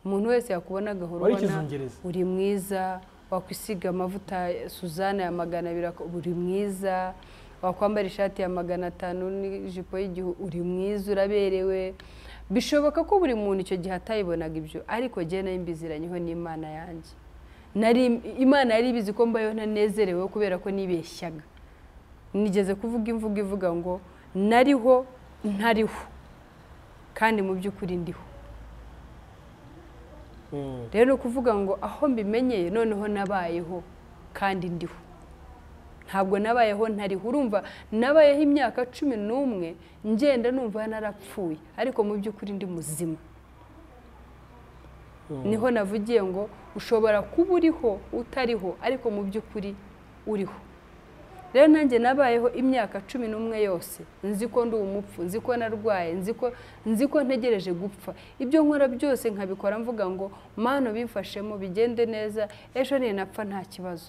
umuntu wese yakubona agahora ubona uri mwiza, wakwisiga amavuta Suzana ya 200 uri mwiza, wakwambara ishati ya 500 n'ijipo y'igihu uri mwiza, uraberewe. Bishoboka ko buri muntu icyo gihe atayibonaga ibyo, ariko je nayo mbiziranyeho n'Imana yanjye. Imana yari bizi ko mbayo ntanezerewe kubera ko nibeshyaga. Nigeze kuvuga imvugo ivuga ngo nariho ntariho kandi mu by'ukuri ndiho. Rero kuvuga ngo aho mbimenyeye noneho nabayeho kandi ndiho. Ntabwo nabayeho ntariho, urumva nabayeho imyaka 11 ngenda numva narapfuye, ariko mu by'ukuri ndi muzima. Niho navugiye ngo ushobora kuba uriho utariho, ariko mu by'ukuri uriho. Rero nanjye nabayeho imyaka 11 yose nziko ndi umupfu, nziko narwaye, nziko ntegereje gupfa. Ibyo nkora byose nkabikora mvuga ngo Mana bimfashemo bigende neza, ejo ni napfa nta kibazo.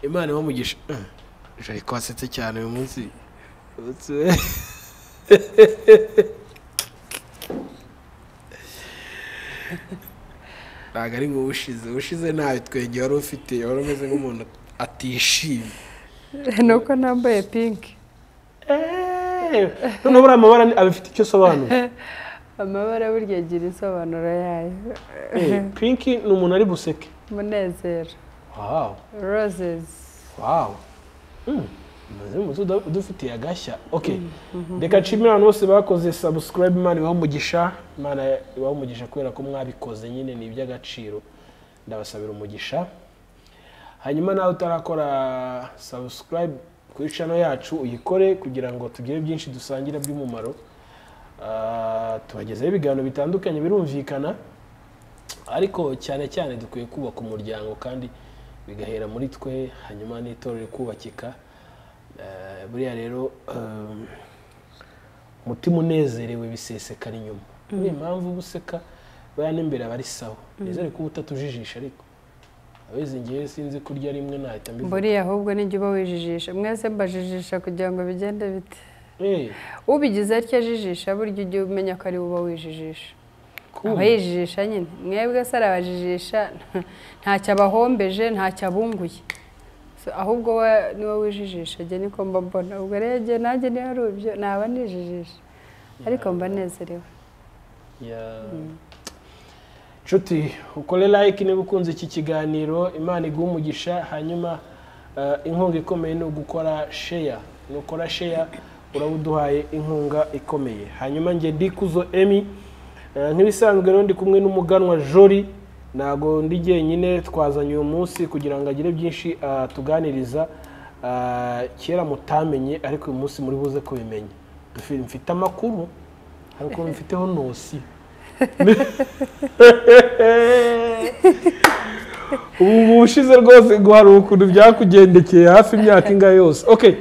Imana ibamugisha. Jari kwasetse cyane uyu munsi. Nagari ngo ushize nawe twenge wari ufite, wari umeze nk'umuntu atishimye. Nuko nambaye pink. None buri amabara abifite icyo sobanura. Amabara burya agira isobanuro yayo. Pink ni umuntu ari buseke. Munezero. Wow. Roses. Wow. Maze dufitiye agashya. Okay. Reka nshimira abantu bose bakoze subscribe, Imana ibamugisha. Imana ibamugisha kubera ko mwabikoze nyine ni iby'agaciro. Ndabasabira umugisha. Hanyuma nawe utarakora subscribe kuri channel yacu uyikore kugira ngo tugire byinshi dusangira by'umumaro. Tubagezeho ibiganiro bitandukanye birumvikana. Ariko cyane cyane dukwiye kubaka umuryango kandi bigahera muri twe, hanyuma n'itorero kubakika. Buriya rero umutima unezerewe bisesekara inyuma. Niyo mpamvu buseka bayane imbere abari sawa. Nizere ko utatujijisha, ariko abeze ngiye sinzi kurya rimwe nahita mbivuga. Buriya ahubwo n'ijye uba wijijisha, mwese mbajijisha kugira ngo bigende bite. Ubigize atya jijisha burya ujye umenya ko ari uba wijijisha. Abayijijisha nyine mwebwe se arabajijisha ntacyo abahombeje, ntacyo abunguye. Ahubwo niwe wijijisha, je niko mbona. Ubwo rege nanjye ni harubyo naba nijijisha, ariko mba nezerewe. Nshuti ukore like niba ukunze iki kiganiro, Imana iguha umugisha. Hanyuma inkunga ikomeye no gukora share. Nukora share urabuduhaye inkunga ikomeye. Hanyuma nge Ndikuzo Emi nk'ibisanzwe rero ndi kumwe n'umuganwa Jori. Nago ndi jyenyine twazanye uyu munsi kugira ngo agire byinshi tuganiriza kera mutamenye, ariko uyu munsi muri buze kubimenya. Mfite amakuru ariko mfiteho nosi. Ubu bushize rwose guhari ukuntu byakugendekeye hafi imyaka inga yose. Okay,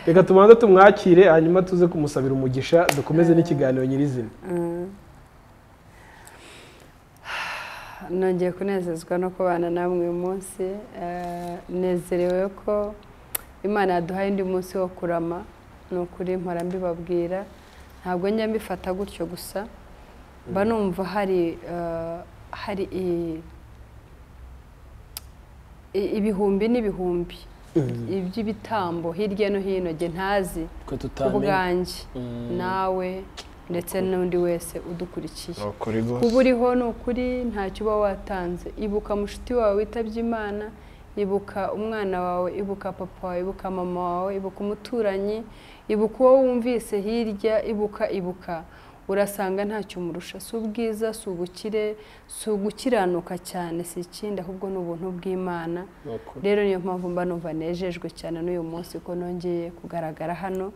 reka tumanze tumwakire hanyuma tuze kumusabira umugisha dukomeze n'ikiganiro nyirizina. Nongeye kunezezwa no kubana namwe uyu munsi. Nezerewe ko Imana yaduhaye indi munsi wo kurama. Nukuri mpora mbibabwira, ntabwo njya mbifata gutyo gusa. Mba numva hari ibihumbi n'ibihumbi iby'ibitambo hirya no hino nge ntazi ubwanjye nawe ndetse n'undi wese udukurikiye. Kuba uriho ni ukuri ntacyo uba watanze. Ibuka mushuti wawe witabye Imana, ibuka umwana wawe, ibuka papa wawe, ibuka mama wawe, ibuka umuturanyi, ibuka uwo wumvise hirya, ibuka. Urasanga ntacyo umurusha. Si ubwiza, si ubukire, si ugukiranuka cyane, si ikindi, ahubwo ni ubuntu bw'Imana. Rero niyo mpamvu mba numva nejejwe cyane n'uyu munsi ko nongeye kugaragara hano.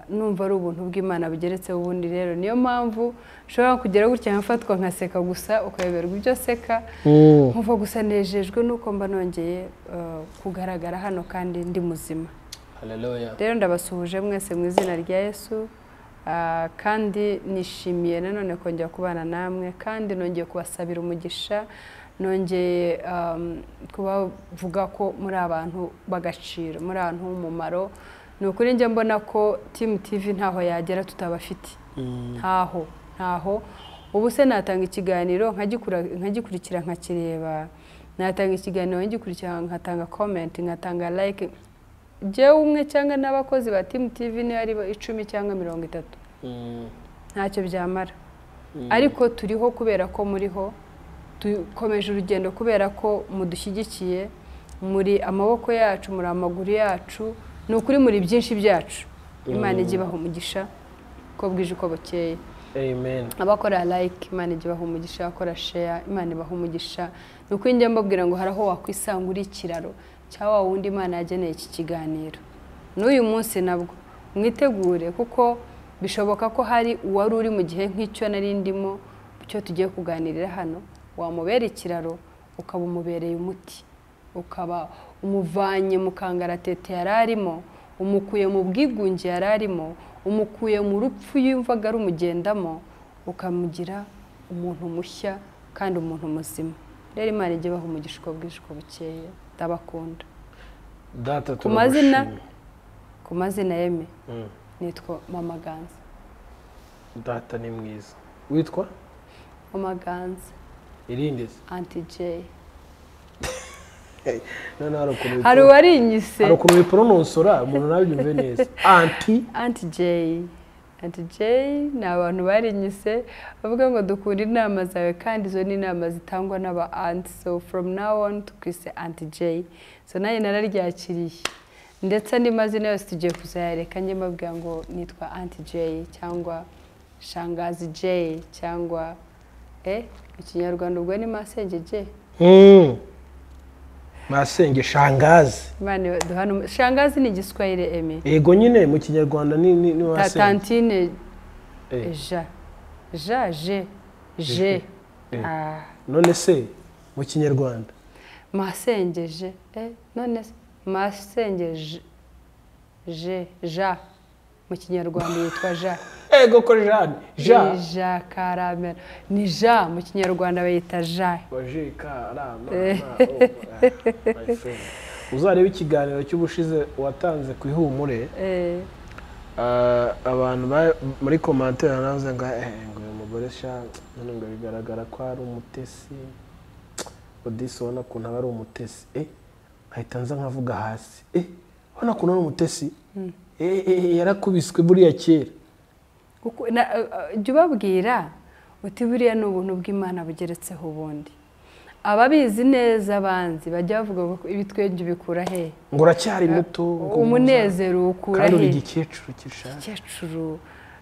Numva ari ubuntu bw'Imana bugeretse ubundi. Rero niyo mpamvu ushobora kugera gutya nkafatwa nkaseka gusa ukayoberwa ibyo seka, nkumva gusa nejejwe nuko mba nongeye kugaragara hano kandi ndi muzima. Haleluya. Rero ndabasuhuje mwese mu izina rya Yesu. kandi nishimiye nanone kongera kubana namwe kandi nongeye kubasabira umugisha nongeye kubavuga ko muri abantu bagaciro muri abantu b'umumaro ni ukuri njye mbona ko Team TV ntaho yagera tutabafite ntaho ubu se natanga ikiganiro nkagikurikira nkakireba natanga ikiganiro nkagikurikira nkatanga comment nkatanga like jewe umwe cyangwa n'abakozi ba Team TV ni ari 10 cyangwa 30 ntacyo byamara ariko turiho kubera ko muriho dukomeje urugendo kubera ko mudushyigikiye muri amaboko yacu muri amaguru yacu ni ukuri muri byinshi byacu Imana ijye ibaha umugisha ko bwije uko bukeye amen abakora like Imana ijye ibaha umugisha abakora share Imana ibaha umugisha ni ukuri njye mbabwira ngo haraho wakwisanga uri ikiraro cyawa wundi Imana yageneye iki kiganiro n'uyu munsi nabwo mwitegure kuko bishoboka ko hari uwari uri mu gihe nk'icyo nari ndimo cyo tugiye kuganirira hano wamubera ikiraro ukaba umubereye umuti ukaba umuvanye mu kangaratete yararimo umukuye mu bwigunge yararimo umukuye mu rupfu yumvaga ari umugendamo ukamugira umuntu mushya kandi umuntu muzima rero Imana ijye ibaha umugisha uko bwije uko bukeye ndabakunda data ku mazina yeme nitwa Mama Ganza data ni mwiza witwa Mama Ganza irindi Auntie J hari uwarinyise hari ukuntu bipronosora umuntu nabyumve neza Auntie J ni abantu barinyise bavuga ngo dukunda inama zawe kandi izo ni inama zitangwa n'aba aunt so from now on tukwise Auntie J so nayo nararyakiriye ndetse andi mazina yose tugiye kuzayareka njye mbabwira ngo nitwa Auntie J cyangwa Shangazi J cyangwa ikinyarwanda ubwo ni Masenge J Masenge Shangazi Mane duhano Shangazi ni Igiswahili eme yego nyine mu kinyarwanda ni Masenge Tantine je none se mu kinyarwanda Masenge je none Masenge mu kinyarwanda yitwa ego ko ja karamera ni mu kinyarwanda bayita oje karama uzareba ikiganiro cy'ubushize watanze ku ihumure abantu muri commentaire navuze ngo uyu mugore none ngo bigaragara ko ari umutesi odisi ubona kuntu aba ari umutesi ahita nza nkavuga hasi ubona kuntu ari umutesi yarakubiswe buriya kera jya ubabwira uti buriya ni ubuntu bw'Imana bugeretseho ubundi ababizi neza abanzi bajya bavuga ko ibitwenge bikura he ngo uracyari muto umunezero ukura he kandi uri igikecuru igikecuru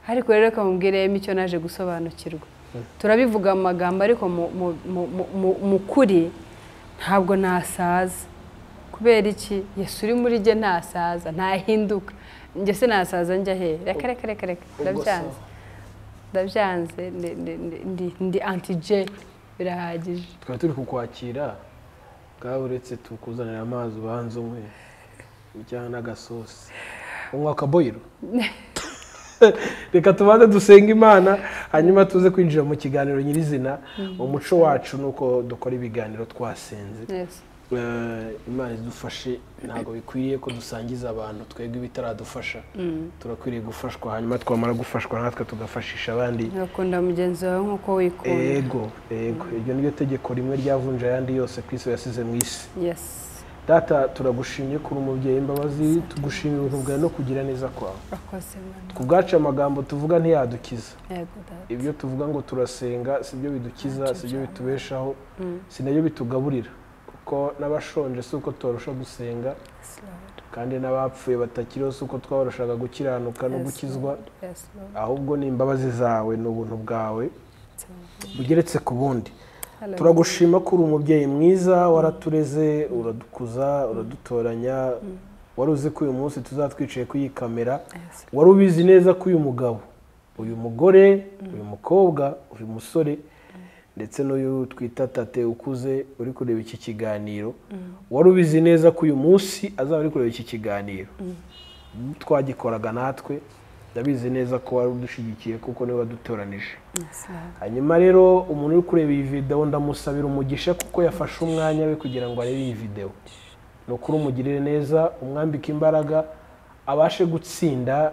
ariko rero kamubwire icyo naje gusobanukirwa turabivuga mu magambo ariko mu kuri ntabwo nasaza kubera iki Yesu uri muri jye ntasaza ntahinduka njye se nasaza njya he reka ndabyanze ndi Auntie J birahagije twari turi kukwakira bwa uretse tukuzanira amazi ubanza umwe ujyana n'agasosi unywa akaboyiro reka tubanze dusenga Imana hanyuma tuze kwinjira mu kiganiro nyirizina umuco wacu nuko dukora ibiganiro twasenze Imana idufashe ntabwo bikwiye ko dusangiza abantu twebwe bitaradufasha turakwiriye gufashwa hanyuma twamara gufashwa natwe tugafashisha abandi nakunda mugenzi wawe nkuko wikunda yego iryo niryo tegeko rimwe ryavunja ayandi yose ku isi yasize mu isi data turagushimye kuri umubyeyi imbabazi tugushimira ubuntu bwawe no kugira neza kwawe ku bwacu amagambo tuvuga ntiyadukiza ibyo tuvuga ngo turasenga sibyo bidukiza sibyo bitubeshaho sinabyo bitugaburira ko n'abashonje suko torusha gusenga kandi n'abapfuye batakiriho suko twabarushaga gukiranuka no gukizwa ahubwo ni imbabazi zawe n'ubuntu bwawe bugeretse ku bundi turagushima ko uri umubyeyi mwiza waratureze uradukuza uradutoranya wari uzi ko uyu munsi tuzatwicaye ku iyi kamera wari ubizi neza ko uyu mugabo uyu mugore uyu mukobwa uyu musore ndetse n'uyu twita tate ukuze uri kureba iki kiganiro wari ubizi neza ko uyu munsi azaba ari kureba iki kiganiro twagikoraga natwe ndabizi neza ko wari udushigikiye kuko niwe wadutoranije. Hanyuma rero umuntu uri kureba iyi video ndamusabira umugisha kuko yafashe umwanya we kugira ngo arebe iyi video. No kuri umugirire neza, umwambika imbaraga, abashe gutsinda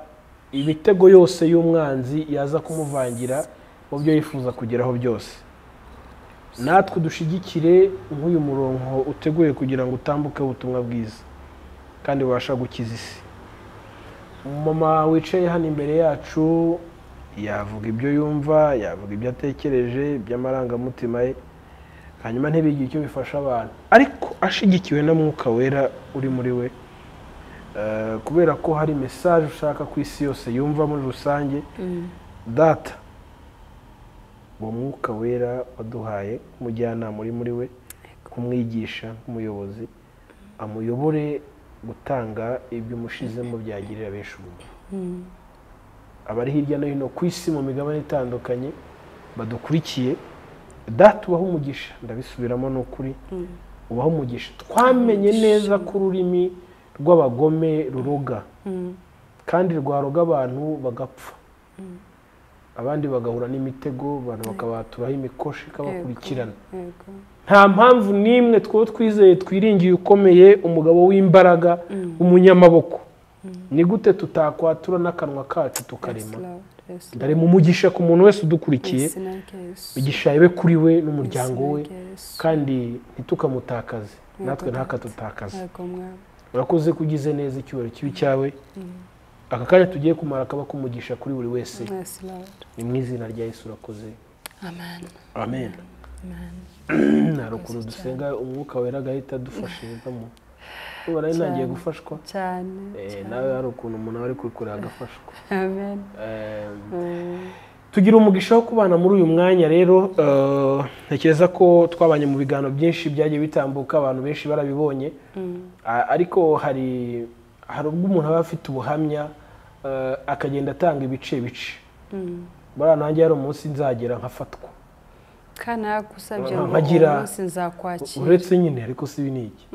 ibitego yose y'umwanzi yaza kumuvangira mu byo yifuza kugeraho byose. Natwe dushigikire nk'uyu murongo uteguye kugira ngo utambuke ubutumwa bwiza kandi ubasha gukiza isi. Mama wicaye hano imbere yacu yavuga ibyo yumva, yavuga ibyo atekereje, by'amarangamutima ye, hanyuma ntibigire icyo bifasha abantu, ariko ashigikiwe na Mwuka Wera uri muri we, kubera ko hari message ushaka ku isi yose yumva muri rusange. Data uwo Mwuka Wera waduhaye umujyanama muri we, kumwigisha nk'umuyobozi, amuyobore gutanga ibyo mushizemo byagirira benshi umumaro. Abari hirya no hino ku isi mu migabane itandukanye badukurikiye, Data ubaho umugisha, ndabisubiramo n'ukuri, ubaho umugisha. Twamenye neza ko ururimi rw'abagome ruroga, kandi rwaroga abantu bagapfa, abandi bagahura n'imitego, abantu bakabaturaho imikoshi ikabakurikirana. Nta mpamvu nimwe two twizeye twiringiye ukomeye, umugabo w'imbaraga, umunyamaboko. Ni gute tutakwatura n'akanwa kacu tukarema? Ndare mu mugisha ku muntu wese udukurikiye, bigisha ibe kuri we n'umuryango we, kandi ntitukamutakaze, natwe ntakatutakaze. Urakoze kugize neza icyubahiro kibi cyawe. Aka kanya tugiye kumara kaba kumugisha kuri buri wese. Ni mu izina rya Yesu urakoze. Amen. Amen. Narukuru dusenga Umwuka Wera agahita dufashizamo. Ubara inangiye gufashwa cyane. Nawe hari ukuntu umuntu ari kurikora agafashwa. Amen. Tugira umugisha wo kubana muri uyu mwanya rero, ntekereza ko twabanye mu biganiro byinshi byagiye bitambuka, abantu benshi barabibonye. Ariko hari ubwo umuntu aba afite ubuhamya akagenda atanga ibice bice. Bara nanjye hari umunsi nzagera nkafatwa. Kana gusabye ngo umunsi nzakwakira. Uretse nyine ariko si biniki.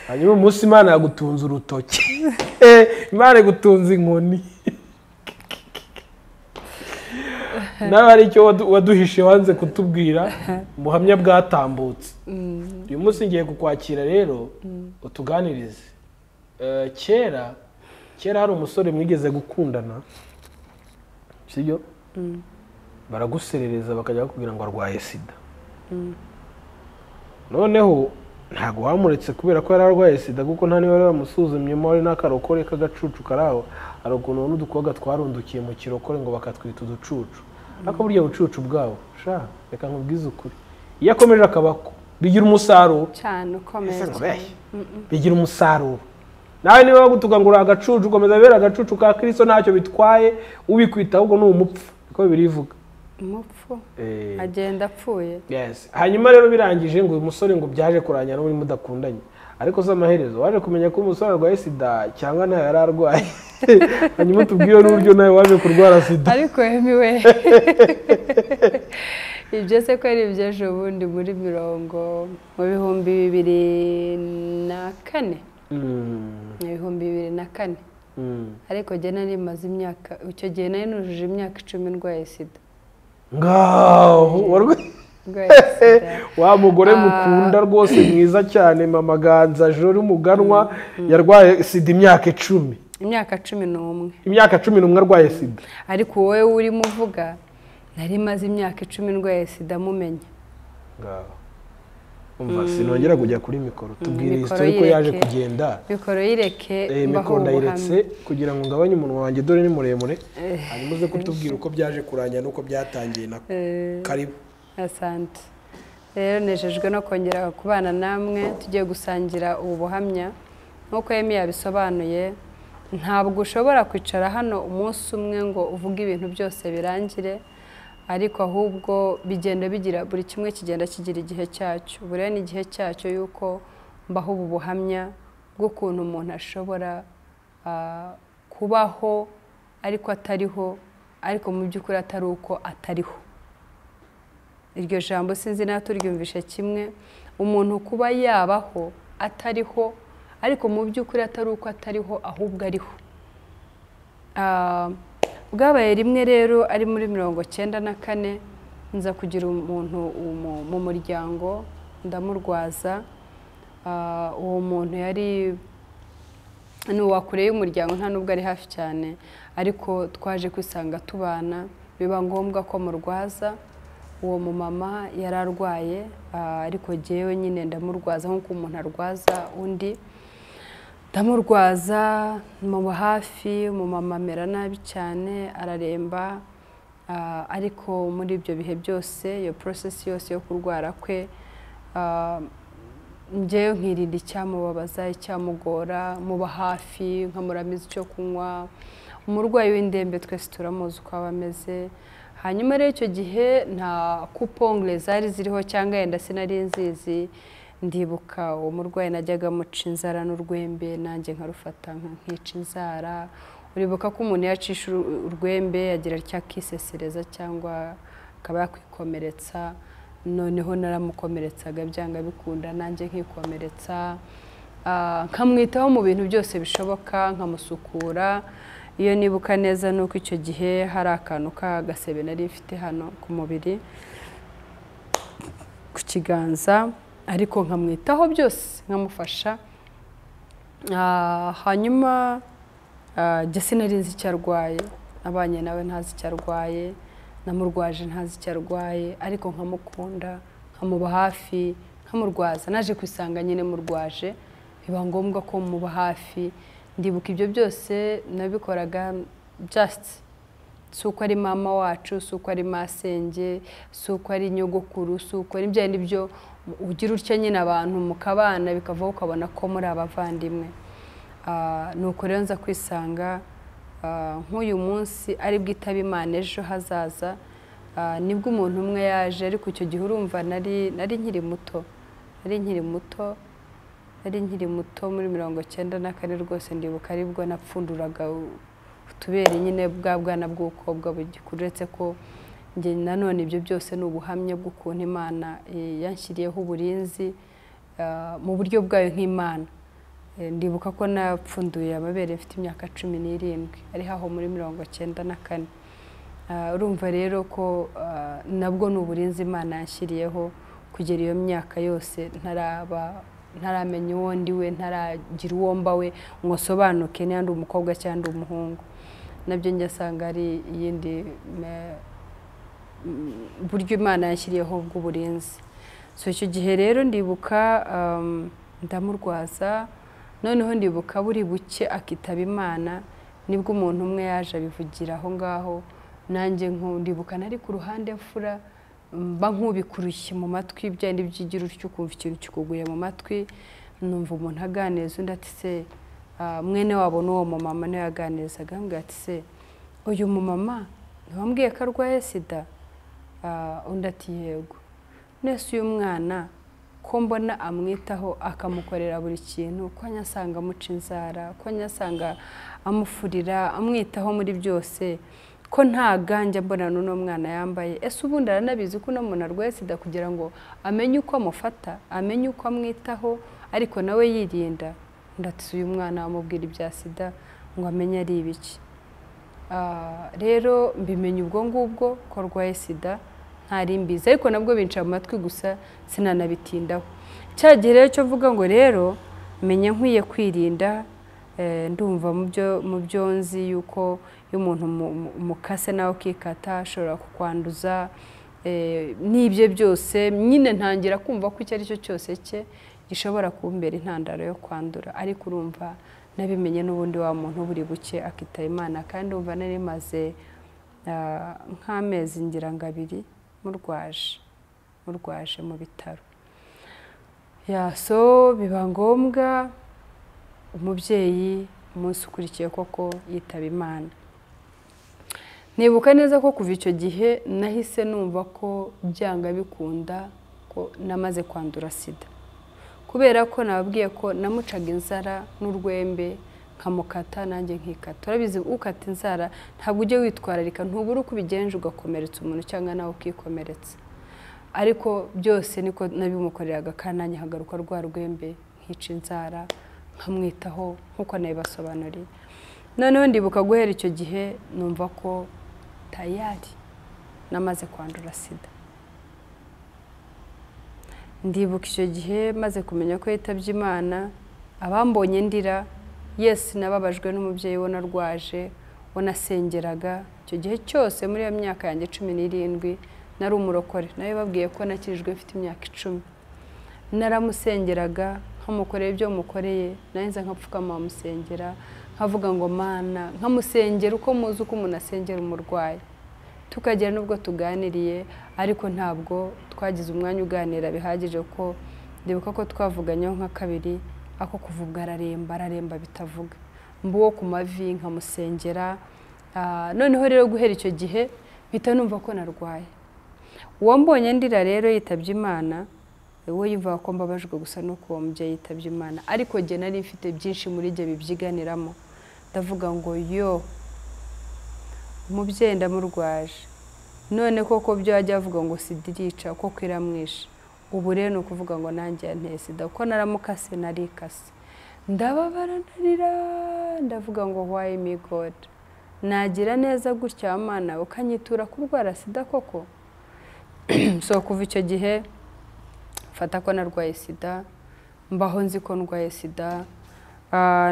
Hanyuma umunsi Imana yagutunze urutoki. Imana gutunze inkoni. Nawe hari icyo waduhishe wanze kutubwira, ubuhamya bwatambutse. Uyu munsi ngiye kukwakira rero utuganirize. Kera hari umusore mwigeze gukundana, sibyo? Baraguserereza bakajya bakubwira ngo arwaye sida. Noneho ntago wamuretse kubera ko yari arwaye sida, kuko nta niba bamusuzumye mo ari n'akarokore k'agacucu karaho, ari ukuntu n'udukobwa twarundukiye mu kirokore ngo bakatwita uducucu. Ariko burya bucucu bwabo sha reka nkubwize ukuri, iyo akomeje akabako bigira umusaruro cyane ukomeye. Bigira umusaruro. Nawe niba bagutuka ngo agacucu ukomeza bera agacucu ka Kristo ntacyo bitwaye, ubikwita ahubwo ni umupfu, uko birivuga. Umupfu agenda apfuye. Yes. Hanyuma rero birangije ngo uyu musore ngo byaje kuranya n'uri mudakundanye, ariko z'amaherezo waje kumenya ko umusore arwaye sida cyangwa nawe yari arwaye. Hanyuma tubwiye n'uburyo nawe waje kurwara sida. Ariko yemiwe ibyo se ko ari ibyejo bundi muri mirongo mu bihumbi 2004. Mu bihumbi 2004. Ariko jye nari maze imyaka, icyo gihe nari nujuje imyaka 10 ndwaye sida. Ngaho wa mugore mukunda rwose mwiza cyane, Mama Ganza Jori Muganwa yarwaye sida imyaka 10. Imyaka 11. Imyaka 11 arwaye sida. Ariko wowe uri muvuga nari maze imyaka 10 ndwaye sida mumenye. Ngaho umva sinongera kujya kuri mikoro, tubwire histori ko yaje kugenda. Mikoro yireke mbaho ndayiretse kugira ngo ngabanye umuntu wanjye dore ni muremure, hanyuma uze kutubwira uko byaje kuranya nuko byatangiye na karibu. Asante. Rero nejejwe no kongera kubana namwe, tugiye gusangira ubu buhamya. Nkuko Yemi yabisobanuye, ntabwo ushobora kwicara hano umunsi umwe ngo uvuge ibintu byose birangire, ariko ahubwo bigenda bigira buri kimwe kigenda kigira igihe cyacyo. Buriya ni igihe cyacyo yuko mbaho ubu buhamya bw'ukuntu umuntu ashobora kubaho ariko atariho, ariko mu by'ukuri atari uko atariho. Iryo jambo sinzi na turyumvishe kimwe, umuntu kuba yabaho atariho ariko mu by'ukuri atari uko atariho ahubwo ariho. bwabaye rimwe rero ari muri 1994 nza kugira umuntu mu muryango ndamurwaza. Uwo muntu yari n'uwakureye umuryango nta nubwo ari hafi cyane, ariko twaje kwisanga tubana biba ngombwa ko murwaza. Uwo mumama yararwaye, ariko jewe nyine ndamurwaza nk'uko umuntu arwaza undi. Ndamurwaza mu hafi, umumama amera nabi cyane araremba, ariko muri ibyo bihe byose iyo process yose yo kurwara kwe, njyewe nkirinda icyamubabaza icyamugora, muba hafi nkamuramiza icyo kunywa. Umurwayi w'indembe twese turamuzi uko aba ameze. Hanyuma rero icyo gihe nta coupon zari ziriho cyangwa yenda sinari nzizi. Ndibuka uwo murwayi najyaga muca inzara n'urwembe, nanjye nkarufata nkica inzara. Uribuka ko umuntu yacisha urwembe yagira cyakisesereza cyangwa akaba yakwikomeretsa. Noneho naramukomeretsaga byanga bikunda, nanjye nkikomeretsa. Nkamwitaho mu bintu byose bishoboka, nkamusukura. Iyo nibuka neza nuko icyo gihe hari akantu k'agasebe nari mfite hano ku mubiri ku kiganza, ariko nkamwitaho byose nkamufasha. Hanyuma jye sinari nzi icyo arwaye, abanye nawe ntazi icyo arwaye, namurwaje ntazi icyo arwaye, ariko nkamukunda nkamuba hafi nkamurwaza. Naje kwisanga nyine murwaje, biba ngombwa ko muba hafi. Ndibuka ibyo byose nabikoraga just suko ari mama wacu, suko ari masenge, suko ari nyogokuru, suko ari bya nibyo ugira utya nyine abantu mukabana bikavaho ukabona ko muri abavandimwe. Nuko rero nza kwisanga nk'uyu munsi ari bwitaba Imana ejo hazaza. Nibwo umuntu umwe yaje, ariko icyo gihe urumva nari nkiri muto muri 1994 rwose. Ndibuka aribwo napfunduraga utubere nyine bwa bwana bw'ukobwa bugikuretse ko njye nanone ibyo byose ni ubuhamya bw'ukuntu Imana yanshyiriyeho uburinzi mu buryo bwayo nk'Imana. Ndibuka ko napfunduye amabere mfite imyaka 17 ari haho muri 1994. Urumva rero ko nabwo ni uburinzi Imana yanshyiriyeho kugera iyo myaka yose ntaramenya uwo ndiwe, ntaragira uwo mbawe ngo sobanuke niba ndi umukobwa cyangwa umuhungu. Nabyo njye asanga ari iyindi buryo Imana yashyiriyeho bw'uburinzi. So icyo gihe rero ndibuka ndamurwaza. Noneho ndibuka buri buke akitaba Imana, nibwo umuntu umwe yaje abivugira aho ngaho. Nanjye ndibuka nari ku ruhande mfura, mba nkubikurushye mu matwi byandi byigira utyo kumva ikintu kikuguye mu matwi. Numva umuntu aganeza undi ati se mwene wabo n'uwo mumama niwe yaganizaga, ambwira ati se uyu mumama ntiwambwiye ko arwaye sida? Undi ati yego. Nese uyu mwana ko mbona amwitaho akamukorera buri kintu, ko nyasanga amuca inzara, ko nyasanga amufurira, amwitaho muri byose, ko nta ganja mbona n'uno mwana yambaye. Ese ubundi aranabizi ko uno muntu arwaye sida kugira ngo amenye uko amufata, amenye uko amwitaho, ariko nawe yirinda? Ndati uyu mwana amubwira ibya sida ngo amenye ari ibiki. Rero mbimenye ubwo ngubwo ko arwaye sida, ntari mbizi, ariko nabwo binca mu matwi gusa sinanabitindaho. Cyagihe rero cyo vuga ngo rero menye nkwiye kwirinda. Ndumva mu byo nzi yuko iyo umuntu mukase nawe ukikata ashobora kukwanduza. N'ibyo byose nyine ntangira kumva ko icyo ari cyo cyose cye gishobora kumbera intandaro yo kwandura. Ariko urumva nabimenye n'ubundi wa muntu buri buke akitaba Imana, kandi umva nari maze nk'amezi ngira ngo 2 murwaje mu bitaro. So biba ngombwa umubyeyi umunsi ukurikiye koko yitaba Imana. Nibuka neza ko kuva icyo gihe nahise numva ko byanga bikunda ko namaze kwandura sida, kubera ko nababwiye ko namucaga inzara n'urwembe nkamukata nanjye nkikata. Urabizi ukata inzara ntabwo ujye witwararika, ntubura uko ubigenje ugakomeretsa umuntu cyangwa nawe ukikomeretsa. Ariko byose niko nabimukoreraga, kandi nanjye hagaruka rwa rwembe nkica inzara nkamwitaho nkuko nabibasobanuriye. noneho ndibuka guhera icyo gihe numva ko tayari namaze kwandura sida. Ndibuka icyo gihe maze kumenya ko yitabye Imana, abambonye ndira, yes nababajwe n'umubyeyi we narwaje, wanasengeraga. Icyo gihe cyose muri iyo myaka yanjye 17 nari umurokore, nayo babwiye ko nakirijwe mfite imyaka 10. Naramusengeraga, nkamukoreye ibyo mukoreye, narinza nkapfukama musengera, nkavuga ngo Mana, nkamusengera uko muzi uko umuntu asengera umurwayi. Tukagera nubwo tuganiriye, ariko ntabwo twagize umwanya uganira bihagije, ko ndibuka ko twavuganyeho nka kabiri, ako kuvuga araremba bitavuga, mbuwo ku mavi nkamusengera. Noneho rero guhera icyo gihe mpita numva ko narwaye. Uwambonye ndira rero yitabye Imana, we yumva ko mbabajwe gusa no kuba umubyeyi yitabye Imana, ariko jye nari mfite byinshi muri jye bibyiganiramo. Ndavuga ngo yo umubyeyi ndamurwaje, none koko byo ajya avuga ngo sida irica, koko iramwishe. Ubu rero ni ukuvuga ngo nanjye yanteye sida, kuko naramukase narikase, ndababara ndarira, ndavuga ngo why me God, nagira neza gutya Mana ukanyitura kurwara sida koko. So kuva icyo gihe fata ko narwaye sida, mbaho nzi ko ndwaye sida.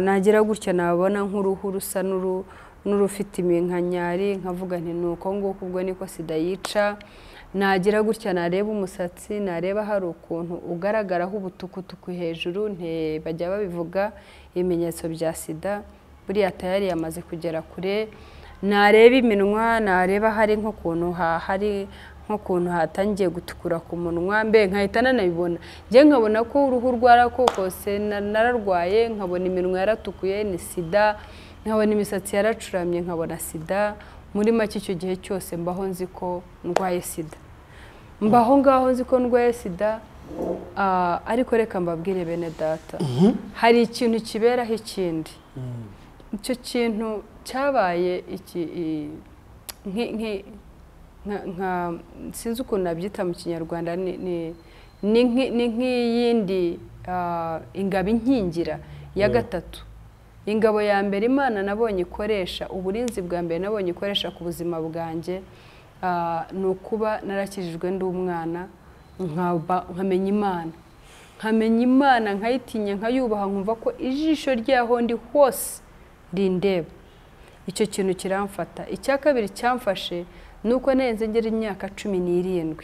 Nagira gutya nabona nk'uruhu rusa n'urufite iminkanyari, nkavuga nti nuko nguko ubwo niko sida yica. Nagira gutya nareba umusatsi, nareba hari ukuntu ugaragaraho ubutukutuku hejuru, bajya babivuga ibimenyetso bya sida, buriya tayari yamaze kugera kure. Nareba iminwa, nareba hari nk'ukuntu hatangiye gutukura ku munwa, mbe nkahita nanabibona. Njye nkabona ko uruhu rwarakokose, nararwaye, nkabona iminwa yaratukuye ni sida, nkabona imisatsi yaracuramye nkabona sida. Muri make icyo gihe cyose mbaho nzi ko ndwaye sida, mbaho ngaho nzi ko ndwaye sida. Ariko reka mbabwire bene data, hari ikintu kiberaho ikindi. Icyo kintu cyabaye sinzi ukuntu nabyita mu Kinyarwanda, ni nk'iyindi ingabo inkingira ya gatatu. Ingabo ya mbere Imana nabonye ikoresha, uburinzi bwa mbere nabonye ikoresha ku buzima bwanjye, ni ukuba narakijijwe ndi umwana, nkamenya Imana, nkayitinya, nkayubaha, nkumva ko ijisho ryaho ndi hose rindeba. Icyo kintu kiramfata. Icya kabiri cyamfashe nuko nenze ngera imyaka 17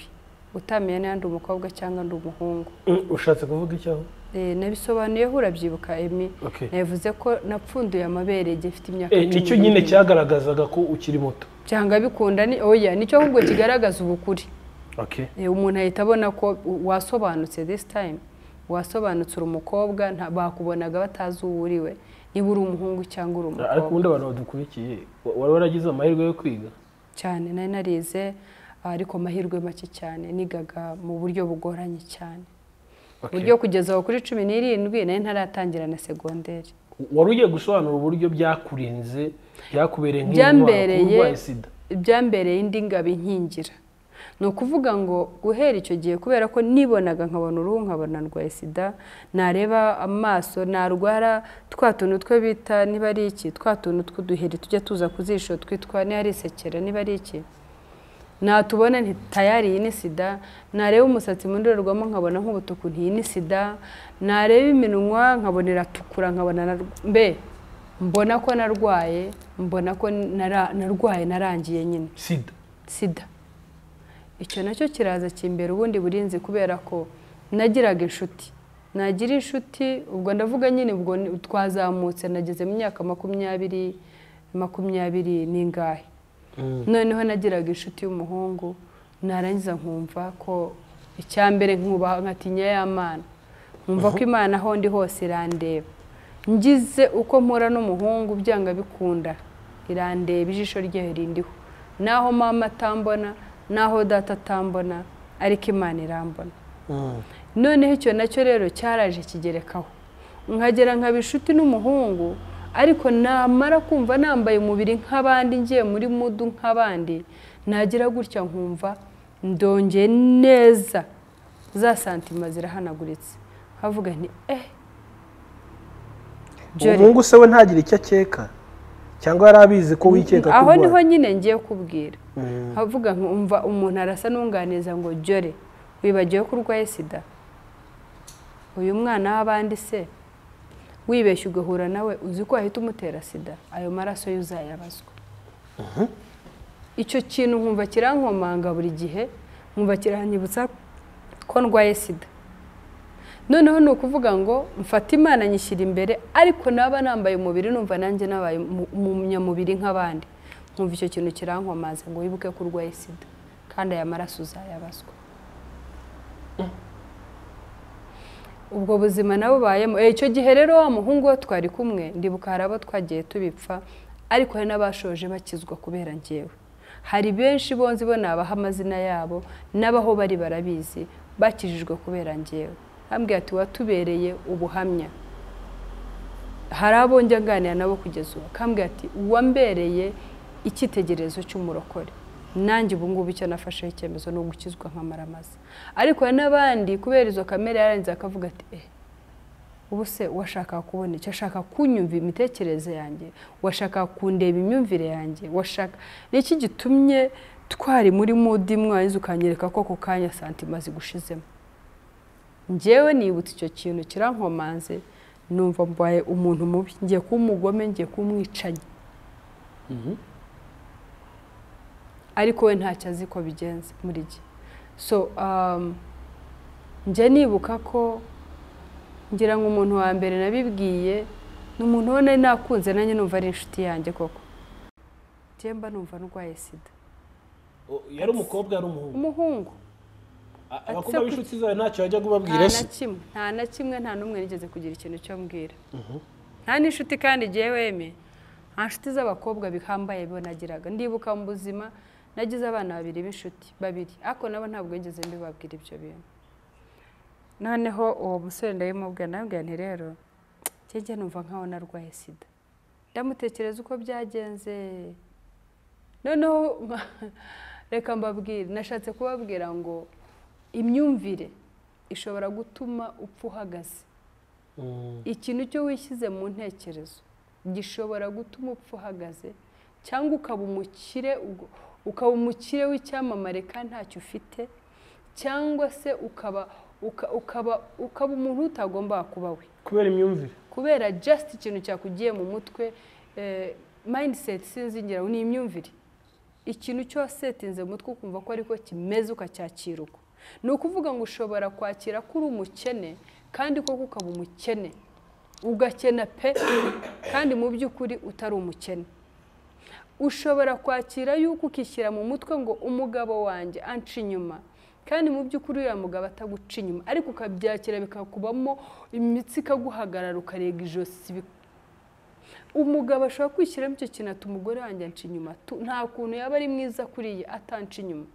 utamenya niba ndi umukobwa cyangwa ndi umuhungu. Ushatse kuvuga icyaho? Nabisobanuyeho urabyibuka Emi. Navuze ko napfunduye amabere igihe mfite imyaka 17. Nicyo nyine cyagaragazaga ko ukiri muto. Cyangwa bikunda ni oya, nicyo ahubwo kigaragaza ubukuri. Umuntu ahita abona ko wasobanutse this time. Wasobanutse umukobwa, bakubonaga batazi uwuriwe, niba uri umuhungu cyangwa uri umukobwa. Ariko ubundi abantu badukurikiye, wari waragize amahirwe yo kwiga? Cyane nari narize, ariko amahirwe make cyane, nigaga mu buryo bugoranye cyane. Uburyo kugeza aho kuri 17 nari ntaratangira na segonderi. Wari ugiye gusobanura uburyo byakurinze, byakubereye nk'indwara sida? Byambereye indi ngabo inkingira. Ni ukuvuga ngo guhera icyo gihe, kubera ko nibonaga nkabona uruhu, nkabona ndwaye sida, nareba amaso, narwara twa tuntu twe bita niba ari iki, twa tuntu tw'uduheri tujya tuza kuzisho twitwa ni ari isekera niba ari iki, natubona nti tayari iyi ni sida. Nareba umusatsi mu ndorerwamo nkabona nk'ubutuku, nti iyi ni sida. Nareba iminwa nkabona iratukura, nkabona mbona ko narwaye, mbona ko narwaye, narangiye nyine sida. Icyo nacyo kiraza kimbera ubundi burinzi, kubera ko nagiraga inshuti. Nagira inshuti, ubwo ndavuga nyine ubwo twazamutse, nageze mu myaka 20 n'ingahe. Noneho nagiraga inshuti y'umuhungu, narangiza nkumva ko icyambere nkubaha, nkatinya y'Imana, nkumva ko Imana aho ndi hose irandeba. Ngize uko mpora n'umuhungu byanga bikunda, irandeba, ijisho rye rindiho, naho mama atambona, naho data atambona, ariko Imana irambona. Noneho icyo nacyo rero cyaraje kigerekaho, nkagera nkabishuti n'umuhungu, ariko namara kumva nambaye umubiri nk'abandi, ngiye muri mudu nk'abandi, nagira gutya nkumva ndongeye neza, za santima zirahanaguritse, havuga nti umuhungu se we ntagira icyo akeka? cyangwa yari abizi ko wikeka aho niho nyine ngiye kubwira havuga nkumva umuntu arasa n'unganiza ngo jore wibagiwe ko urwaye sida uyu mwana w'abandi se wibeshye ugahura nawe uzi ko ahita umutera sida ayo maraso yuzayabazwa icyo kintu nkumva kirankomanga buri gihe nkumva kiranyibutsa ko ndwaye sida noneho ni ukuvuga ngo mfata Imana nyishyira imbere ariko naba nambaye umubiri numva nanjye nabaye umunyamubiri nk'abandi nkumva icyo kintu kirankomaza ngo wibuke ko urwaye sida kandi aya maraso uzayabazwa ubwo buzima nabo bayemo icyo gihe rero wa muhungu we twari kumwe ndibuka hari abo twagiye tubipfa ariko hari n'abashoje bakizwa kubera njyewe hari benshi bonzi bo nabaha amazina yabo n'abaho bari barabizi bakijijwe kubera njyewe ambwiye ati watubereye ubuhamya hari abo njya nganira nabo kugeza ubu kambwiye ati wambereye icyitegererezo cy'umurokore nanjye ubu ngubu icyo nafasheho icyemezo ni ugukizwa nk'amaramaza ariko hari n'abandi kubera izo kamere yarangiza akavuga ati ubu se washaka kubona icyo ashaka kunyumva imitekerereze yanjye washaka kundeba imyumvire yanjye washaka niki gitumye twari muri mudi mwayize ukanyereka ko ako kanya santima zigushizemo njyewe nibutse icyo kintu kirankomanze numva mbaye umuntu mubi ngiye kuba umugome ngiye kuba umwicanyi ariko we ntacyo azi ko bigenze muri gihe so njye nibuka ko ngira ngo umuntu wa mbere nabibwiye ni umuntu ubona nakunze nanjye numva ari inshuti yanjye koko njye mba numva ndwaye sida yari umukobwa yari umuhungu abakobwa b'inshuti zawe ntacyo bajya kubabwira se nta na kimwe nta n'umwe nigeze kugira ikintu cyo mbwira nta n'inshuti kandi igihe weme nta nshuti z'abakobwa bihambaye bonagiraga ndibuka mu buzima nagize abana babiri b'inshuti babiri ariko nabo ntabwo nigeze mbibabwira ibyo bintu noneho uwo musore ndabimubwira nabwira nti rero njye numva nkaho narwaye sida ndamutekereza uko byagenze noneho reka mbabwire nashatse kubabwira ngo imyumvire ishobora gutuma upfa uhagaze ikintu cyo wishyize mu ntekerezo gishobora gutuma upfa uhagaze cyangwa ukaba umukire w'icyamamare kandi ntacyo ufite cyangwa se ukaba umuntu utagomba kuba we kubera imyumvire kubera just ikintu cyakugiye mu mutwe mindset sinzingira ni imyumvire ikintu cyo setinze mu mutwe ukumva ko ariko kimeze ukacyakira uko ni ukuvuga ngo ushobora kwakira ko uri umukene kandi koko ukaba umukene ugakena pe kandi mu by'ukuri utari umukene ushobora kwakira yuko ukishyira mu mutwe ngo umugabo wanjye anca inyuma kandi mu by'ukuri uriya mugabo ataguca inyuma ariko ukabyakira bikakubamo imitsi ikaguhagarara ukarega ijosi umugabo ashobora kwishyiramo icyo kintu ati umugore wanjye anca inyuma nta kuntu yaba ari mwiza kuriye atanca inyuma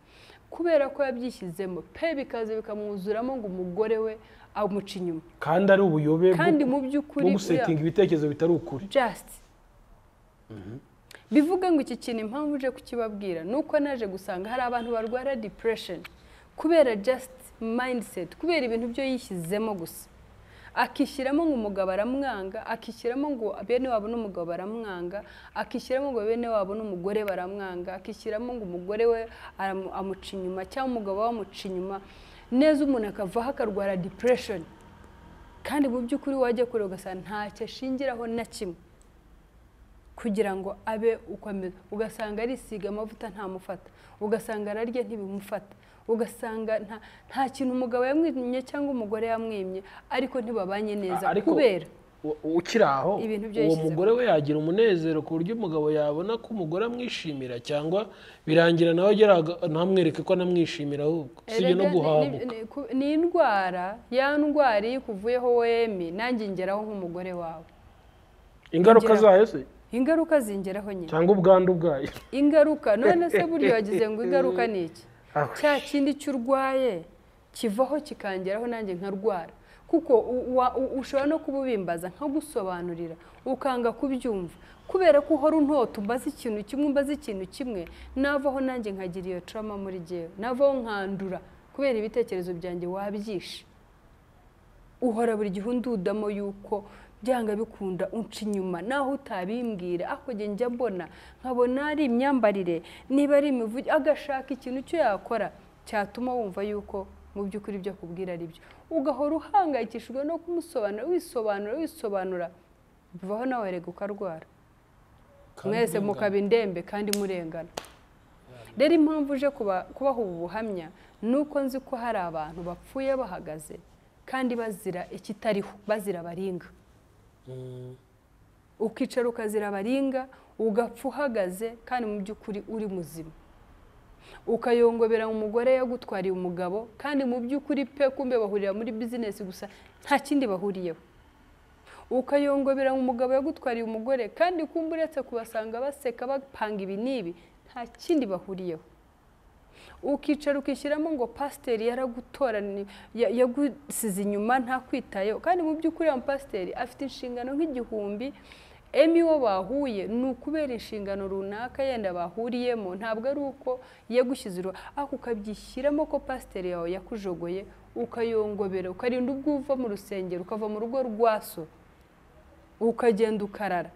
kubera ko yabyishyizemo pe bikaza bikamwuzuramo ngo umugore we amuca inyuma kandi ari ubuyobe kandi mu by'ukuri bwo gusetinga ibitekerezo bitari ukuri just bivuga ngo iki kintu impamvu uje kukibabwira nuko naje gusanga hari abantu barwara depression kubera just mindset kubera ibintu byo yishyizemo gusa akishyiramo ngo umugabo aramwanga akishyiramo ngo bene wabo n'umugabo baramwanga akishyiramo ngo bene wabo n'umugore baramwanga akishyiramo ngo umugore we amuca inyuma cyangwa umugabo we amuca inyuma neza umuntu akavaho akarwara depression kandi mu by'ukuri wajya kure ugasanga ntacyo ashingiraho na kimwe kugira ngo abe ukomeza ugasanga arisiga amavuta ntamufata ugasanga ararya ntibimufata ugasanga nta kintu umugabo yamwimye cyangwa umugore yamwimye ariko ntibabanye neza kubera ukiri aho uwo mugore we yagira umunezero ku buryo umugabo yabona ko umugore amwishimira cyangwa birangira nawe agera ntamwereke ko anamwishimira ahubwo sibyo no guhamuka ni indwara ya ndwara iyo ikuvuyeho wemi nanjye ngeraho nk'umugore wawe ingaruka zayo se ingaruka zingeraho nyine cyangwa ubwandu bwayo ingaruka none se buryo wagize ngo ingaruka ni iki cya kindi cy'urwaye kivaho kikangeraho nanjye nkarwara kuko ushobora no kububimbaza nkagusobanurira ukanga kubyumva kubera ko uhora untota umbaza ikintu kimwe umbaza ikintu kimwe navaho nanjye nkagira iyo trauma muri jewe navaho nkandura kubera ibitekerezo byanjye wabyishe uhora buri gihe undudamo yuko byanga bikunda unca inyuma naho utabimbwira ako njya mbona nkabona ari imyambarire niba ari imivugo agashaka ikintu cyo yakora cyatuma wumva yuko mu by'ukuri byo kubwira ari byo ugahora uhangayikishijwe no kumusobanura wisobanura bivaho nawe rega ukarwara mwese mukaba indembe kandi murengana rero impamvu uje kubaha ubu buhamya nuko nzi ko hari abantu bapfuye bahagaze kandi bazira ikitariho bazira baringa ukicara ukazira baringa ugapfa uhagaze kandi mu by'ukuri uri muzima ukayongobera umugore yagutwariye umugabo kandi mu by'ukuri pe kumbe bahurira muri business gusa nta kindi bahuriyeho ukayongobera umugabo yagutwariye umugore kandi kumbe uretse kubasanga baseka bapanga ibi nibi nta kindi bahuriyeho ukicara ukishyiramo ngo pasiteri yaragutoranye yagusize inyuma nta kwitayeho kandi mu by'ukuri ya pasiteri afite inshingano nk'igihumbi wo bahuye ni ukubera inshingano runaka yenda bahuriyemo ntabwo ari uko yagushyize ako ukabyishyiramo ko pasiteri yawe yakujogoye ukayongobera ukarinda ubwo uva mu rusengero ukava mu rugo rwa so ukagenda ukarara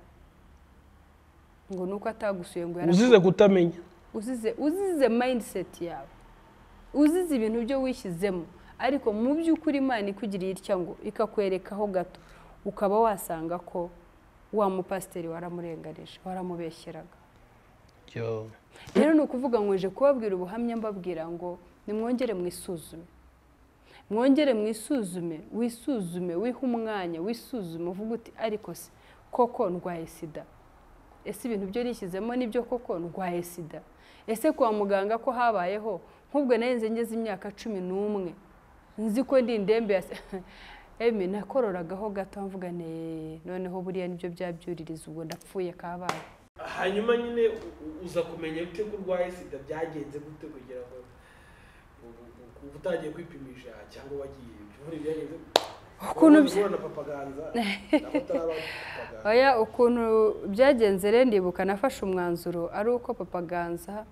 ngo nuko atagusuye ngo uzize kutamenya uzize mindset yawe uzize ibintu byo wishyizemo ariko mu by'ukuri Imana ikugiriye itya ngo ikakwerekaho gato ukaba wasanga ko wa mupasiteri waramurenganije waramubeshyeraga rero ni ukuvuga ngo nje kubabwira ubuhamya mbabwira ngo nimwongere mwisuzume wisuzume wiha umwanya wisuzume uvuga uti ariko se koko ndwaye sida ese ibintu byo nishyizemo nibyo koko ndwaye sida ese kwa muganga ko habayeho nk'ubwo nayenze ngeze imyaka 11 nzi ko ndi indembe nakororagaho gato mvuga noneho buriya nibyo byabyuririza ubwo ndapfuye kabaye hanyuma nyine uza kumenya bite ko urwaye sida byagenze gute kugira ngo utagiye kwipimisha cyangwa wagiye buri byagenze ukuntu byabona papaganza oya ukuntu byagenze rero ndibuka nafashe umwanzuro ari uko papaganza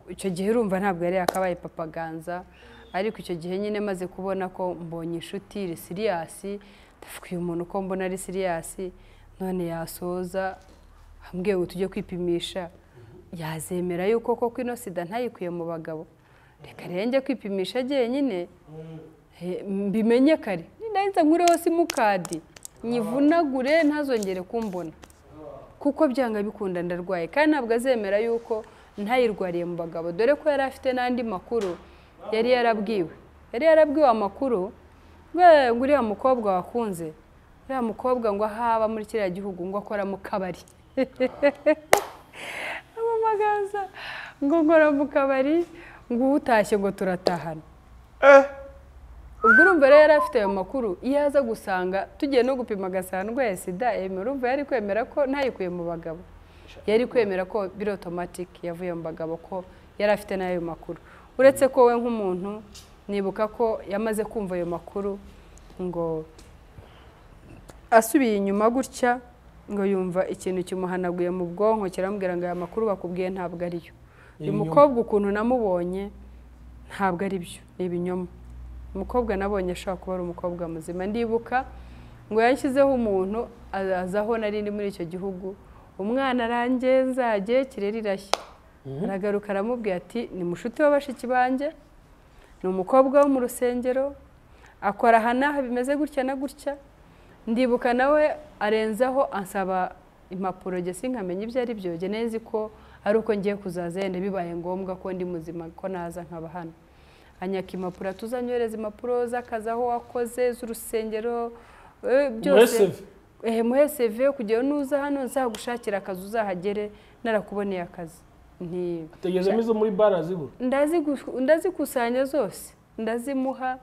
icyo gihe urumva ntabwo yari yakabaye papaganza ariko icyo gihe nyine maze kubona ko mbonye inshuti iri siriyasi ndavuga umuntu ko mbona ari siriyasi none yasoza hambwiye ngo tujye kwipimisha yazemera yuko koko ino sida ntayikuye mu bagabo reka rero njye kwipimisha nyine mbimenye kare nahise nkureho simukadi nyivunagure ntazongere kumbona kuko byanga bikunda ndarwaye kandi ntabwo azemera yuko ntayirwariye mu bagabo dore ko yari afite n'andi makuru yari yarabwiwe amakuru ngo uriya mukobwa wakunze uriya mukobwa ngo ahaba muri kiriya gihugu ngo akora mu kabari amamagaza ngo nkora mu kabari ngo utashye ngo turatahana ubwo urumva rero yari afite ayo makuru iyo aza gusanga tugiye no gupima agasanga ndwaye sida urumva yari kwemera ko ntayikuye mu bagabo yari kwemera ko biri automatic yavuye mu bagabo ko yari afite n'ayo makuru uretse ko we nk'umuntu nibuka ko yamaze kumva ayo makuru ngo asubiye inyuma gutya ngo yumva ikintu kimuhanaguye mu bwonko kiramubwira ngo aya makuru bakubwiye ntabwo ariyo uyu mukobwa ukuntu namubonye ntabwo ari byo ni ibinyoma umukobwa nabonye ashobora kuba ari umukobwa muzima ndibuka ngo yanshyizeho umuntu azaho nari ndi muri icyo gihugu umwana arangenza agiye kirera irashya aragaruka aramubwira ati ni mushuti w'abashiki banjye ni umukobwa wo mu rusengero akora hanaha bimeze gutya na gutya ndibuka nawe arenzaho ansaba impapuro gese nkamenya ibyo ari byo nezi ko ari uko ngiye kuzaza yenda bibaye ngombwa ko ndi muzima ko naza nkaba hano anyaka impapuro tuzanyohereza impapuro z'akazi aho wakoze z'urusengero byose muhe CV kugira nuza hano nzagushakira akazi uzahagere narakuboneye akazi tegezemo izo muri bara zibura ndazikusanya zose ndazimuha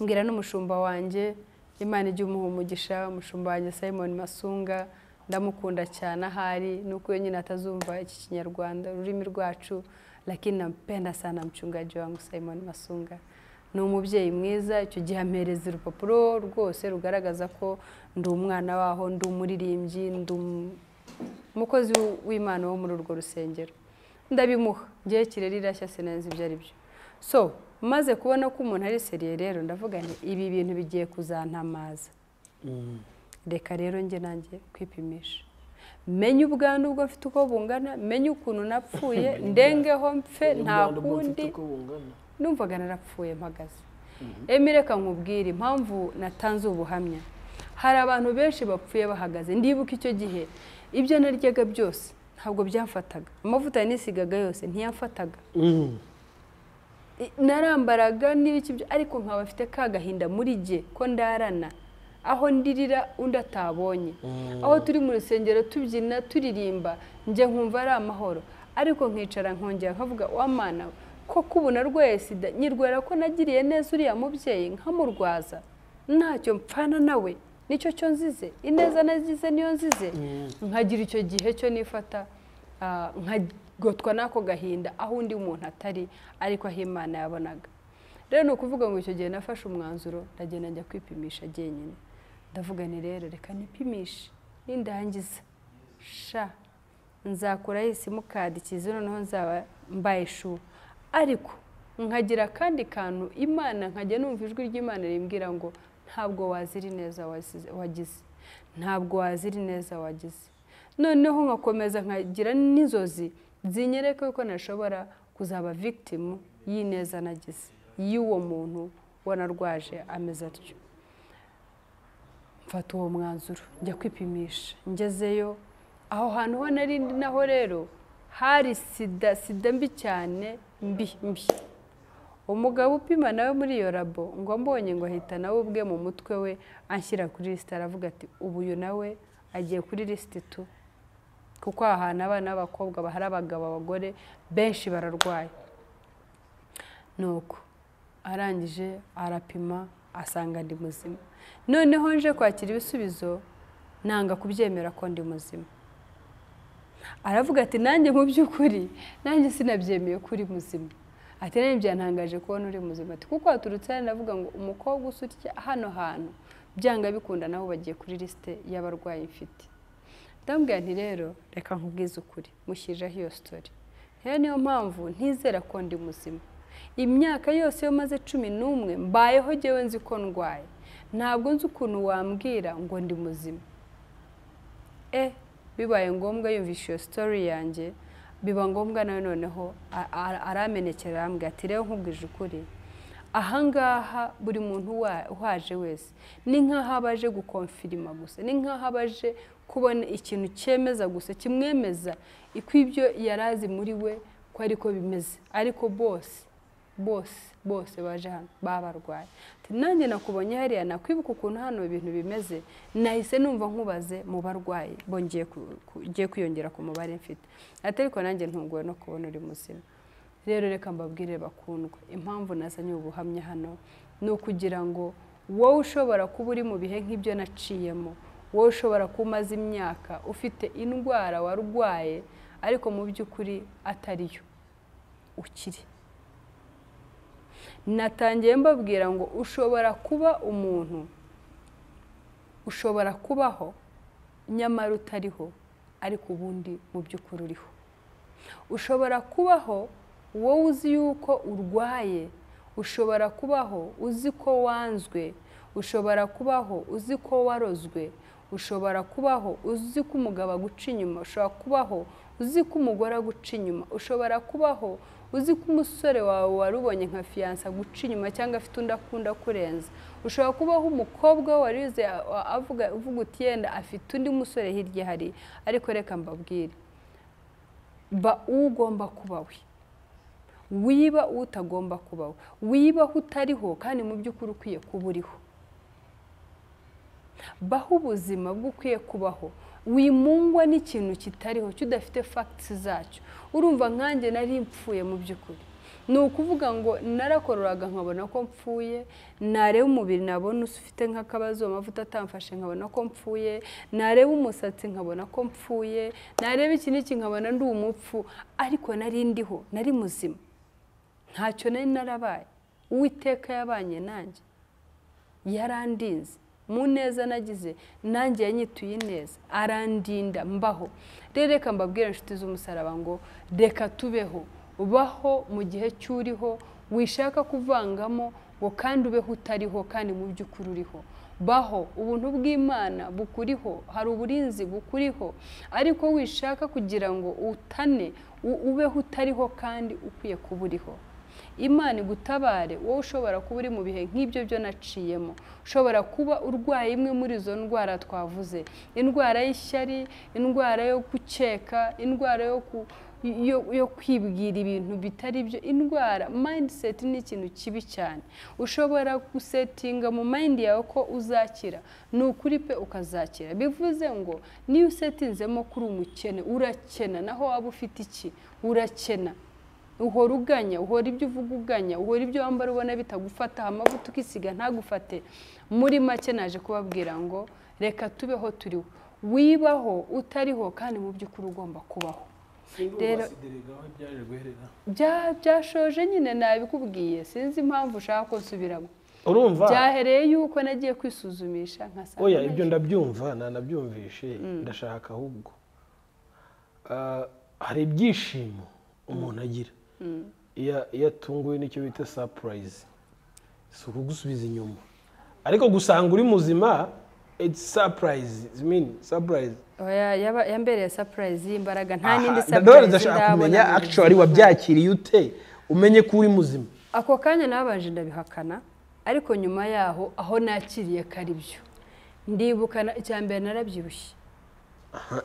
mbwira n'umushumba wanjye Imana ijye umuha umugisha umushumba wanjye Simon Masunga ndamukunda cyane ahari nuko nyine atazumva iki kinyarwanda ururimi rwacu lakini nampenda sana mchungaji wangu Simon Masunga ni umubyeyi mwiza icyo gihe ampereza urupapuro rwose rugaragaza ko ndi umwana waho ndi umuririmbyi ndi umukozi w'Imana wo muri urwo rusengero ndabimuha ngiye kirera irashya sinenze ibyo ari byo so maze kubona ko umuntu ari seriye rero ndavuga nti ibi bintu bigiye kuzantamaza reka rero njye nanjye kwipimisha menye ubwandu ubwo mfite uko bungana menye ukuntu napfuye ndengeho mfe nta kundi numvaga narapfuye mpagaze reka nkubwire impamvu natanze ubuhamya hari abantu benshi bapfuye bahagaze ndibuka icyo gihe ibyo naryaga byose ntabwo byamfataga amavuta yanisigaga yose ntiyamfataga narambaraga n'ibiki byo ariko nkaba afite kagahinda muri jye ko ndarana aho ndirira undi atabonye aho turi mu rusengero tubyina turirimba njye nkumva ari amahoro ariko nkicara nkongera nkavuga wamana ko kubona rwaye sida nyirwera ko nagiriye neza uriya mubyeyi nkamurwaza ntacyo mpfana nawe nicyo cyo nzize ineza nagize niyo nzize nkagira icyo gihe cyo nifata nkagotwa n'ako gahinda aho undi muntu atari ariko aho Imana yabonaga rero ni ukuvuga ngo icyo gihe nafashe umwanzuro ndagenda njya kwipimisha jyenyine ndavuga ni rero reka nipimishe nindangiza sha nzakuraho simukadi kizi noneho nzaba mbaye ishu ariko nkagira kandi kantu Imana nkajya numva ijwi ry'Imana rimbwira ngo ntabwo wazira neza wagize ntabwo wazira neza wagize noneho nkakomeza nkagira n'inzozi zinyereka ko nashobora kuzaba victim y'ineza nagize y'uwo muntu wanarwaje ameze atyo mfata uwo mwanzuro njya kwipimisha ngezeyo aho hantu ho nari naho rero hari sida mbi cyane mbi umugabo upima nawe muri iyo labo ngo mbonye ngo ahita nawe ubwe mu mutwe we anshyira kuri liste aravuga ati ubu uyu nawe agiye kuri liste tu kuko ahantu abana b'abakobwa bahari abagabo abagore benshi bararwaye nuko arangije arapima asanga ndi muzima noneho nje kwakira ibisubizo nanga kubyemera ko ndi muzima aravuga ati nanjye mu by'ukuri nanjye sinabyemeye ko uri muzima ati nanjye byantangaje kubona uri muzima ati kuko waturutse hano ndavuga ngo umukobwa usutya hano hantu byanga bikunda naho bagiye kuri liste y'abarwayi mfite ndambwira nti rero reka nkubwize ukuri mushyiraho iyo story rero niyo mpamvu ntizera ko ndi muzima imyaka yose yo maze 11 mbayeho jyewe nzi ko ndwaye ntabwo nzi ukuntu wambwira ngo ndi muzima bibaye ngombwa yumvisha iyo story yanjye biba ngombwa nawe noneho aramenekera arambwira ati rero nkubwije ukuri ahangaha buri muntu uhaje wese ni nk'aho abaje gukonfirima gusa ni nk'aho abaje kubona ikintu cyemeza gusa kimwemeza ibyo yarazi muri we ko ariko bimeze ariko bose baje hano babarwaye nanjye nakubonye hariya nakwibuka ukuntu hano ibintu bimeze nahise numva nkubaze mu barwayi bongeye kwiyongera ku mubare mfite ariko nanjye ntunguwe no kubona uri muzima rero reka mbabwire bakundwa impamvu nazanye ubuhamya hano ni ukugira ngo wowe ushobora kuba uri mu bihe nk'ibyo naciyemo wowe ushobora kumaza imyaka ufite indwara warwaye ariko mu by'ukuri atariyo ukiri natangiye mbabwira ngo ushobora kuba umuntu ushobora kubaho nyamara utariho ariko ubundi mu by'ukuri uriho ushobora kubaho wowe uzi yuko urwaye ushobora kubaho uzi ko wanzwe ushobora kubaho uzi ko warozwe ushobora kubaho uzi ko umugabo aguca inyuma ushobora kubaho uzi ko umugore aguca inyuma ushobora kubaho uzi ko umusore wawe warubonye nka fiyansa aguca inyuma cyangwa afite undi akunda kurenza ushobora kubaho umukobwa warize uvuga uti yenda afite undi musore hirya hari ariko reka mbabwire ba ugomba kuba we wiba utagomba kubaho wiba utariho kandi mu by'ukuri ukwiye kuba uriho baho ubuzima bw'ukwiye kubaho wimungwa n'ikintu kitariho cyudafite facts zacyo urumva nkanjye nari mpfuye mu by'ukuri ni ukuvuga ngo narakororaga nkabona ko mpfuye nareba umubiri nabona ufite nk'akabazo amavuta atamfashe nkabona ko mpfuye nareba umusatsi nkabona ko mpfuye nareba iki n'iki nkabona ndi umupfu ariko nari ndiho nari muzima ntacyo nari narabaye uwiteka yabanye nanjye yarandinze mu neza nagize nanjye yanyituye neza arandinda mbaho rero reka mbabwire inshuti z'umusaraba ngo reka tubeho ubaho mu gihe cyuriho wishaka kuvangamo ngo kandi ubeho utariho kandi mu by'ukuri uriho. Baho ubuntu bw'Imana bukuriho, hari uburinzi bukuriho, ariko wishaka kugira ngo utane ubeho utariho kandi ukwiye kuba uriho. Imana igutabare wowe ushobora kuba uri mu bihe nk'ibyo byo naciyemo, ushobora kuba urwaye imwe muri izo ndwara twavuze, indwara y'ishyari, indwara yo gukeka, indwara yo kwibwira ibintu bitari byo, indwara mindset ni ikintu kibi cyane. Ushobora gusetinga mu mind yawe ko uzakira, ni ukuri pe ukazakira. Bivuze ngo niyo usetinzemo kuri umukene urakena, naho waba ufite iki urakena. Uhora uganya, uhora ibyo uvuga uganya, uhora ibyo wambara ubona bitagufata, amavuta ukisiga ntagufate. Muri make naje kubabwira ngo reka tubeho turiho, wibaho utariho kandi mu by'ukuri ugomba kubaho. Rero byashoje nyine nabikubwiye, sinzi impamvu ushaka ko nsubiramo. Urumva byahereye yuko nagiye kwisuzumisha nkasanga. Oya ibyo ndabyumva, nanabyumvishe, ndashaka ahubwo hari ibyishimo umuntu agira iyo atunguwe n'icyo bita surprise, si ukugusubiza inyuma, ariko gusanga uri muzima it's surprise. I mean surprise. Oya yambereye surprise y'imbaraga, nta nindi surprise ndashaka kumenya actually wabyakiriye ute umenye ko uri muzima. Ako kanya nabanje ndabihakana, ariko nyuma yaho aho nakiriye kari byo ndibukana. Icyambere narabyibushye,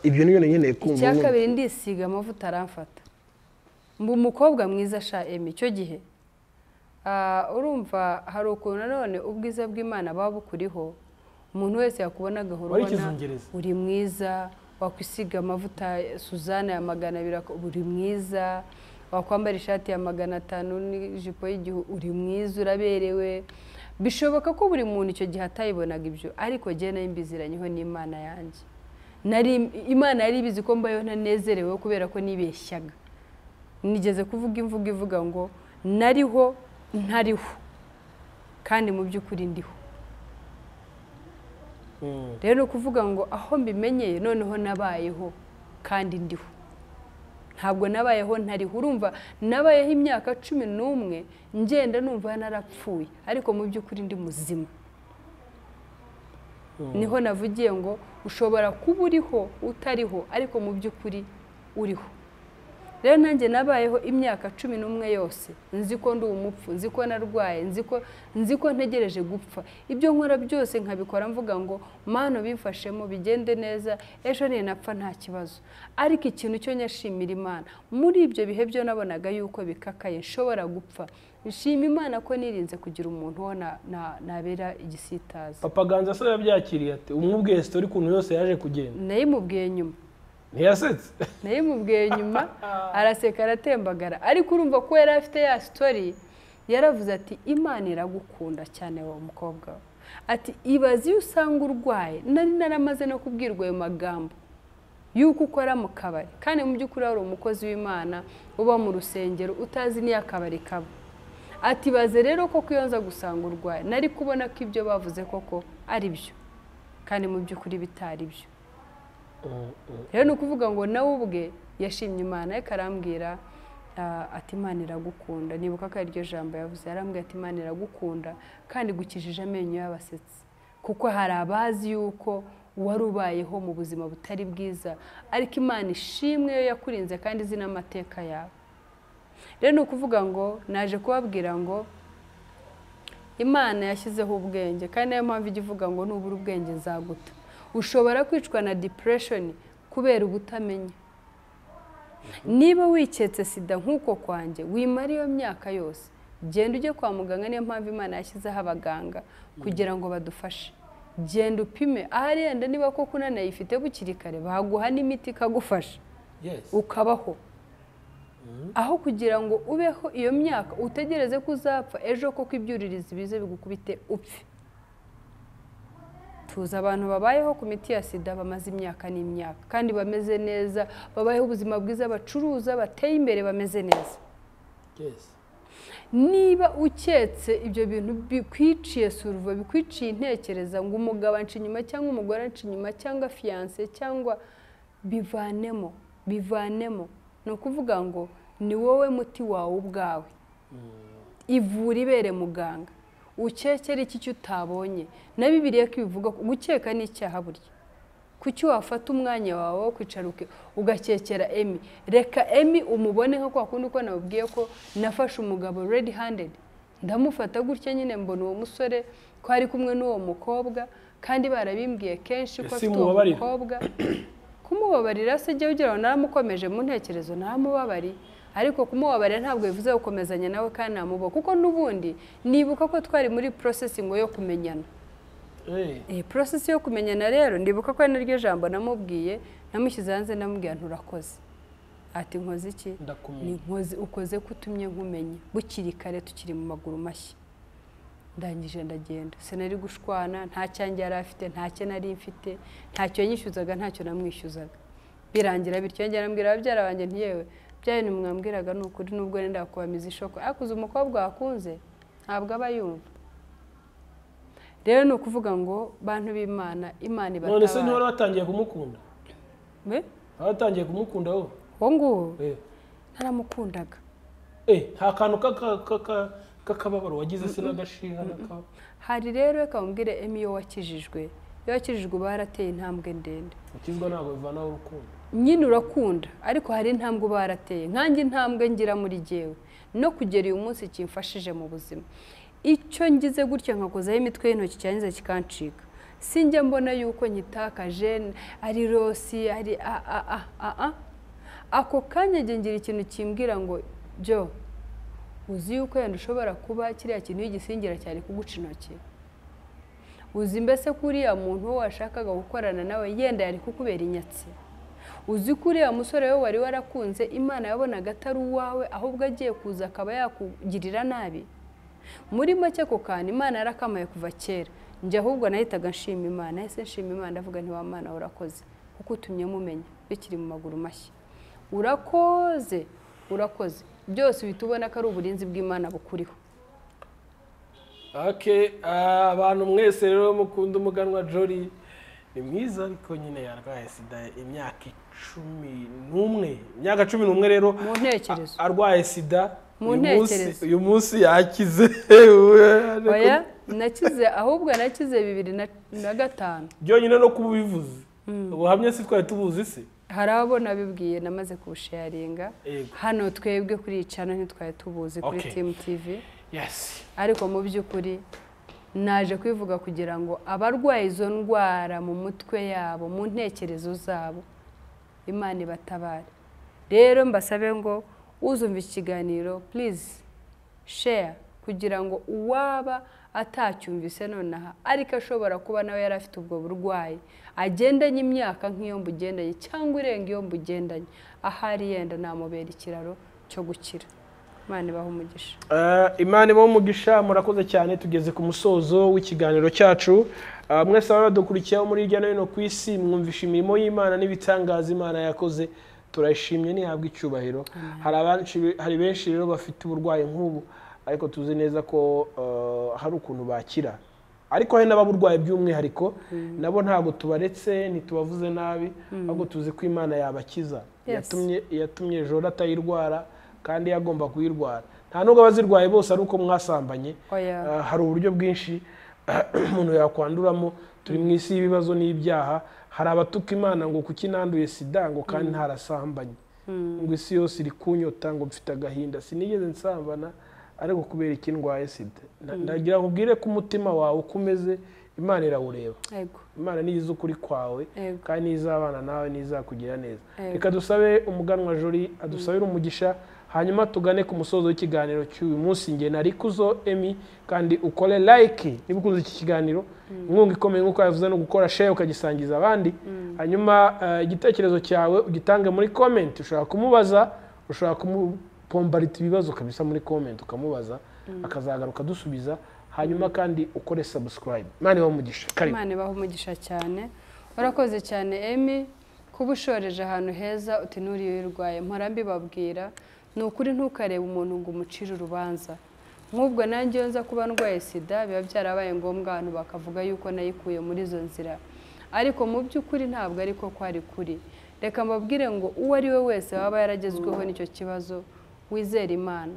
ibyo niyo nkeneye kumva. Icyakabiri ndisiga amavuta aramfata, mbu umukobwa mwiza sha Emi. Cyo gihe urumva hari ukuntu none ubwiza bw'Imana baba bukuriho, umuntu wese yakubona agahora ubona uri mwiza, wakwisiga amavuta Suzana ya 200 uri mwiza, wakwambara ishati ya 500 n'ijipo y'igihu uri mwiza, uraberewe. Bishoboka ko buri muntu icyo gihe atayibonaga ibyo, ariko je nayo mbiziranyeho n'Imana yanjye. Imana yari bizi ko mbayo ntanezerewe kubera ko nibeshyaga. Nigeze kuvuga imvugo ivuga ngo nariho ntariho kandi mu by'ukuri ndiho. Rero kuvuga ngo aho mbimenyeye noneho nabayeho kandi ndiho, ntabwo nabayeho ntariho. Urumva nabayeho imyaka 11 ngenda numva narapfuye, ariko mu by'ukuri ndi muzima. Niho navugiye ngo ushobora kuba uriho utariho, ariko mu by'ukuri uriho. Rero nanjye nabayeho imyaka 11 yose nziko ndi umupfu, nziko narwaye, nziko ntegereje gupfa. Ibyo nkora byose nkabikora mvuga ngo Mana bimfashemo bigende neza, ejo ninapfa nta kibazo. Ariko ikintu cyo nyashimira Imana, muri ibyo bihe byo nabonaga yuko bikakaye nshobora gupfa, nshima Imana ko nirinze kugira umuntu wo nabera igisitaza. Papa Ganza se yabyakiriye ate? Umubwiye story kuntu yose yaje kugenda? Nayimubwiye nyuma. Ntiyasetse? Nayimubwiye nyuma, araseka aratembagara. Ariko urumva ko yari afite ya story, yaravuze ati Imana iragukunda cyane wowe mukobwa. Ati ibazi iyo usanga urwaye, nari naramaze no kubwirwa ayo magambo yuko ukora mu kabari, kandi mu by'ukuri ari umukozi w'Imana uba mu rusengero utazi ni akabari kaba. Ati baze rero ko kuyonza gusanga urwaye, nari kubona ko ibyo bavuze koko ari byo kandi mu by'ukuri bitari byo. Rero ni ukuvuga ngo nawe ubwe yashimye Imana, yakarambwira ati Imana iragukunda. Nibuka ko iryo jambo yavuze, yarambwira ati Imana iragukunda kandi gukijije amenyo y'abasetsi, kuko hari abazi yuko wari ubayeho mu buzima butari bwiza, ariko Imana ishimwe yo yakurinze kandi izi n'amateka yawe. Rero ni ukuvuga ngo naje kubabwira ngo Imana yashyizeho ubwenge, kandi niyo mpamvu ijya ivuga ngo nubura ubwenge nzaguta. Ushobora kwicwa na depression kubera ubutamenya. Niba wiketse sida nk'uko kwanjye, wimara iyo myaka yose, genda ujye kwa muganga. Niyo mpamvu Imana yashyizeho abaganga kugira ngo badufashe. Genda upime, ahari yenda niba koko unanayifite bukiri kare, baguha n'imiti ikagufasha ukabaho. Aho kugira ngo ubeho iyo myaka utegereze ko uzapfa, ejo koko ibyuririzi bize bigukubite upfe. Tuzi abantu babayeho ku miti ya sida bamaze imyaka n'imyaka kandi bameze neza, babayeho ubuzima bwiza, bacuruza, bateye imbere, bameze neza. Niba uketse ibyo bintu bikwiciye survo, bikwiciye intekereza ngo umugabo anci inyuma cyangwa umugore anci inyuma cyangwa fiancé cyangwa bivanemo, no kuvuga ngo ni wowe muti wawe ubwawe. ivura ibere muganga ukekera iki cyo utabonye na Bibiliya ko ibivuga gukeka ni icyaha burya kuki wafata umwanya wawe wo kwicara ugakekera Emi reka Emi umubone nko kwa kundi uko nababwiye ko nafashe umugabo red handed ndamufata gutya nyine mbona uwo musore ko ari kumwe n'uwo mukobwa kandi barabimbwiye kenshi ko afite uwo mukobwa kumubabarira se jye ugira ngo naramukomeje mu ntekerezo naramubabari ariko kumubabarira ntabwo bivuze gukomezanya nawe kandi namubo kuko nubundi nibuka ko twari muri processing yo kumenyana process yo kumenyana rero ndibuka ko naryo jambo namubwiye namushyize hanze namubwiye nturakoze ati nkoze iki ni nkoze ukoze kutumye nkumenye bukiri kare tukiri mu maguru mashyi ndangije ndagenda sinari gushwana nta cyanjye yari afite nta cye nari mfite ntacyo yanyishyuzaga ntacyo namwishyuzaga birangira bityo njye nambwira ababyara banjye ntiyewe byaye nimwambwiraga n'ukuri nubwo nenda kubamiza ishoko akuze umukobwa wakunze ntabwo aba yumva rero ni ukuvuga ngo bantu b'Imana Imana ibatabara none se niba watangiye kumukunda watangiye kumukunda wowe ngo naramukundaga nta kantu kakababaro wagize se n'agashiha n'akawa hari rero reka mbwire Emi iyo wakijijwe barateye intambwe ndende ukizwa ntabwo bivanaho urukundo nyine urakunda ariko hari intambwe barateye nkanjye intambwe ngira muri jyewe no kugera uyu munsi kimfashije mu buzima icyo ngize gutya nkakozaho imitwe y'intoki cyangize kikancika sinjya mbona yuko nyitakaje ari rosi ari ako kanya ngira ikintu kimbwira ngo byo uzi yuko yenda ushobora kuba kiriya kintu y'igisingira cyari kuguca intoki uzi mbese ko uriya muntu wo washakaga gukorana nawe yenda yari kukubera inyatsi uzi ko uriya musore we wari warakunze Imana yabonaga atari uwawe ahubwo agiye kuza akaba yakugirira nabi muri make ko kandi Imana yarakamaye kuva kera njye ahubwo nahitaga nshima Imana ese nshima Imana ndavuga nti wa Mana urakoze kuko utumye mumenya bikiri mu maguru mashyi urakoze byose bitubona ko ari uburinzi bw'Imana bukuriho abantu mwese rero mukunda umuganwa Jolly ni mwiza ariko nyine yarwaye sida imyaka 11 rero mu ntekerezo arwaye sida uyu munsi yakize oya nakize ahubwo nakize 2005 byonyine no kubivuze ubuhamya si twari tubuzi se hari abo nabibwiye namaze kubusharinga hano twebwe kuri Iyi Channel ntitwaye tubuzi kuri Team TV ariko mu by'ukuri naje kwivuga kugira ngo abarwaye izo ndwara mu mutwe yabo mu ntekerezo zabo Imana ibatabare rero mbasabe ngo uzumva ikiganiro please share kugira ngo uwaba atacyumvise nonaha ariko ashobora kuba nawe yari afite ubwo burwayi agendanye imyaka nk'iyo mbugendanye cyangwa irenga iyo mbugendanye ahari yenda namubera ikiraro cyo gukira Imana ibaho umugisha Imana ibaho umugisha murakoze cyane tugeze ku musozo w'ikiganiro cyacu mwese abadukurikiyeho muri hirya no hino ku isi mwumvisha imirimo y'Imana n'ibitangaza Imana yakoze turashimye nihabwa icyubahiro hari benshi rero bafite uburwayi nk'ubu ariko tuzi neza ko hari ukuntu bakira ariko hari n'ababurwaye by'umwihariko nabo ntabwo tubaretse ntitubavuze nabi ahubwo tuzi ko Imana yabakiza yatumye Jolly atayirwara kandi yagomba kuyirwara nta nubwo abazirwaye bose ari uko mwasambanye hari uburyo bwinshi umuntu yakwanduramo turi mu isi y'ibibazo n'ibyaha hari abatuka Imana ngo kuki nanduye sida ngo kandi ntarasambanye ngo isi yose iri kunyota ngo mfite agahinda sinigeze nsambana ariko kubera iki ndwaye sida ndagira ngo ubwire ko umutima wawe ukomeze Imana irawureba Imana niyiza ukuri kwawe kandi nizabana nawe nizakugira neza reka dusabe umuganwa Jolly adusabire umugisha hanyuma tugane ku musozo w'ikiganiro cy'uyu munsi nge nari kuzo Emi kandi ukore like niba ukunze iki kiganiro inkunga ikomeye nk'uko yavuze no gukora share ukagisangiza abandi hanyuma igitekerezo cyawe ugitange muri comment ushobora kumubaza ushobora kumupombarita ibibazo kabisa muri comment ukamubaza akazagaruka dusubiza hanyuma kandi ukore subscribe Imana ibaho umugisha karibu Imana ibaho umugisha cyane urakoze cyane Emi kuba ushoreje ahantu heza uti nuriye wirwaye mpora mbibabwira ni ukuri ntukarebe umuntu ngo umucire urubanza nk'ubwo nanjye iyo nza kuba ndwaye sida biba byarabaye ngombwa abantu bakavuga yuko nayikuye muri izo nzira ariko mu by'ukuri ntabwo ariko kwari kuri reka mbabwire ngo uwo ari we wese waba yaragezweho n'icyo kibazo wizere Imana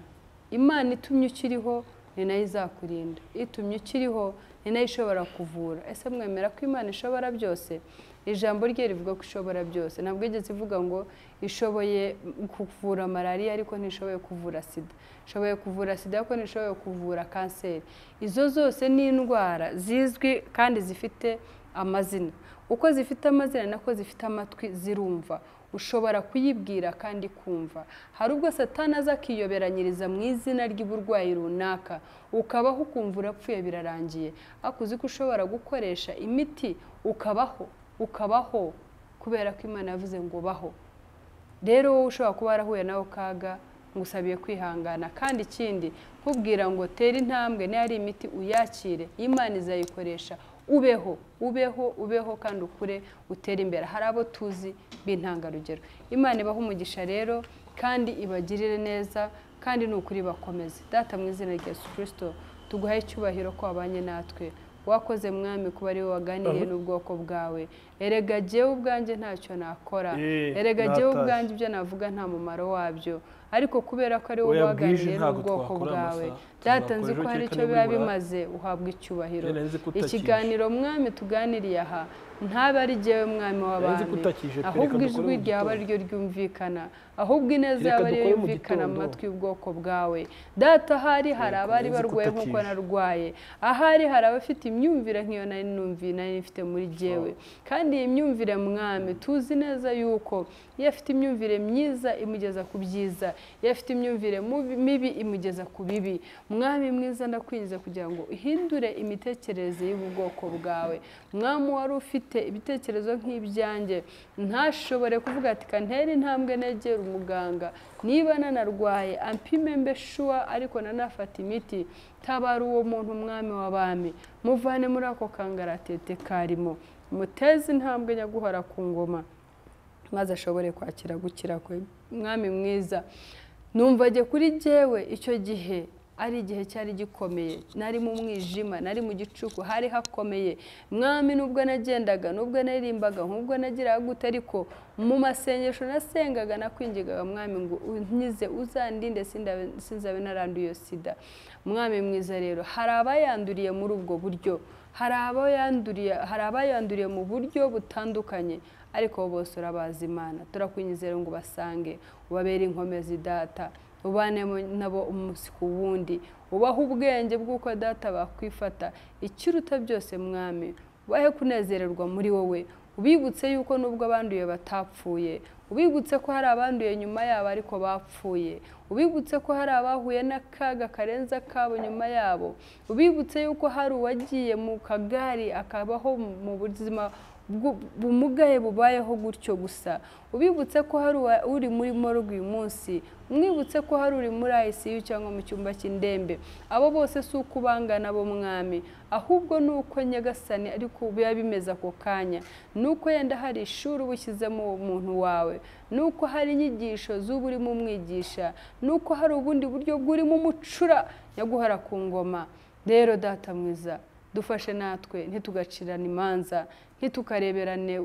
Imana itumye ukiriho ni nayo izakurinda, itumye ukiriho ni nayo ishobora kuvura. Ese mwemera ko Imana ishobora byose? Ijambo rye rivuga ko ishobora byose. Ntabwo igeze ivuga ngo ishoboye kuvura malariya ariko ntishoboye kuvura sida, ishoboye kuvura sida ariko ntishoboye kuvura kanseri. Izo zose ni indwara zizwi kandi zifite amazina. Uko zifite amazina nako zifite amatwi zirumva. Ushobora kuyibwira kandi kumva. Hari ubwo Satani aza akiyoberanyiriza mu izina ry'uburwayi runaka, ukabaho ukumva urapfuye birarangiye. Akuzi ko ushobora gukoresha imiti ukabaho kubera ko Imana yavuze ngo baho. Rero wowe ushobora kuba warahuye nawe kaga, ngusabiye kwihangana. Kandi ikindi nkubwira ngo tera intambwe, niyo ari imiti uyakire, Imana izayikoresha. Ubeho kandi ukure utera imbere. Hari abo tuzi b'intangarugero. Imana ibaha umugisha rero kandi ibagirire neza kandi n'ukuri bakomeze. Data mu izina rya Yesu Kristo tuguhaye icyubahiro ko wabanye natwe. Wakoze mwami kuba ari wowe waganiriye n'ubwoko bwawe. Erega jyewe ubwanjye ntacyo nakora, erega jyewe ubwanjye ibyo navuga nta mumaro wabyo, ariko kubera ko ari wowe waganiriye n'ubwoko bwawe, Data nzi ko hari icyo biba bimaze, uhabwa icyubahiro. Ikiganiro mwami tuganiriye aha ntabe ari jyewe mwami w'abami, ahubwo ijwi ryawe ari ryo ryumvikana, ahubwo ineza yawe ari yo yumvikana mu matwi y'ubwoko bwawe. Data hari abari barwaye nk'uko narwaye, ahari hari abafite imyumvire nk'iyo nari numviye nari mfite muri jyewe. Kandi iyi myumvire mwami tuzi neza yuko iyo afite imyumvire myiza imugeza ku byiza, iyo afite imyumvire mibi imugeza ku bibi. Mwami mwiza ndakwinjiza kugira ngo uhindure imitekerereze y'ubu bwoko bwawe. Mwami wari ufite ibitekerezo nk'ibyanjye ntashobore kuvuga ati kantera intambwe negera umuganga, niba nanarwaye ampime mbe shuwa ariko nanafata imiti. Tabara uwo muntu mwami w'abami, muvane muri ako kangaratete karimo, muteze intambwe nyaguhora ku ngoma maze ashobore kwakira gukira kwe. Mwami mwiza numva jye kuri jyewe icyo gihe ari igihe cyari gikomeye, nari mu mwijima, nari mu gicuku, hari hakomeye. Mwami nubwo nagendaga, nubwo naririmbaga, nubwo nagiraga gute, ariko mu masengesho nasengaga nakwingigaga mwami ngo unkize, uzandinde sinzabe naranduye sida. Mwami mwiza rero hari abayanduriye muri ubwo buryo, hari abayanduriye mu buryo butandukanye, ariko bose urabazi Imana. Turakwinjizera ngo basange, ubabere inkomezi Data, ubane nabo umunsi ku wundi, ubaha ubwenge bw'uko Data bakwifata. Ikiruta byose mwami bahe kunezererwa muri wowe, ubibutse yuko nubwo abanduye batapfuye, ubibutse ko hari abanduye nyuma yabo ariko bapfuye, ubibutse ko hari abahuye n'akaga karenza kabo nyuma yabo, ubibutse yuko hari uwagiye mu kagari akabaho mu buzima bumugaye bubayeho gutyo gusa, ubibutse ko hari uri muri morgue uyu munsi, umwibutse ko hari uri muri ICU cyangwa mu cyumba cy'indembe. Abo bose si uko ubangana bo mwami, ahubwo nuko nyagasani ariko biba bimeze ako kanya, nuko yenda hari ishuri ubushyizemo umuntu wawe, nuko hari inyigisho z'ubu urimo umwigisha, nuko hari ubundi buryo bw'urimo umucura nyaguhora ku ngoma. Rero Data mwiza dufashe natwe ntitugacirane imanza, ntitukareberane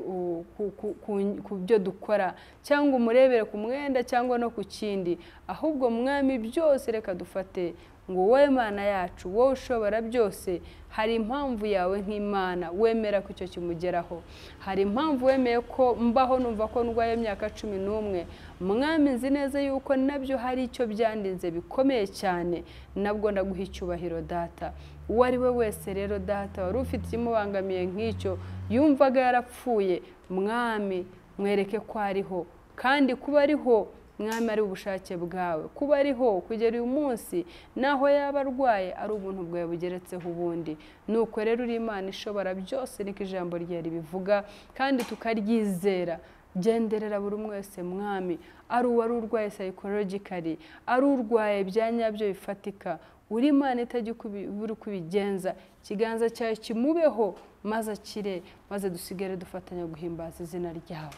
ku byo dukora cyangwa umurebere ku mwenda cyangwa no ku kindi, ahubwo mwami byose reka dufate ngo wowe Mana yacu, wowe ushobora byose. Hari impamvu yawe nk'Imana wemera ko icyo kimugeraho, hari impamvu wemeye ko mbaho numva ko ndwaye imyaka 11. Mwami nzi neza yuko nabyo hari icyo byandinze bikomeye cyane, nabwo ndaguha icyubahiro Data. Uwo ari we wese rero Data wari ufite ikimubangamiye nk'icyo, yumvaga yarapfuye, mwami mwereke ko ariho, kandi kuba ariho mwami ari ubushake bwawe, kuba ariho kugera uyu munsi naho yaba arwaye ari ubuntu bwawe bugeretseho ubundi. Nuko rero uri Imana ishobora byose, niko ijambo ryawe ribivuga kandi tukaryizera. Genderera buri umwe wese mwami, ari uwari urwaye psychologically, ari urwaye bya nyabyo bifatika, uri Imana itajya ubura uko ubigenza. Ikiganza cyawe kimubeho maze akire, maze dusigare dufatanya guhimbaza izina ryawe.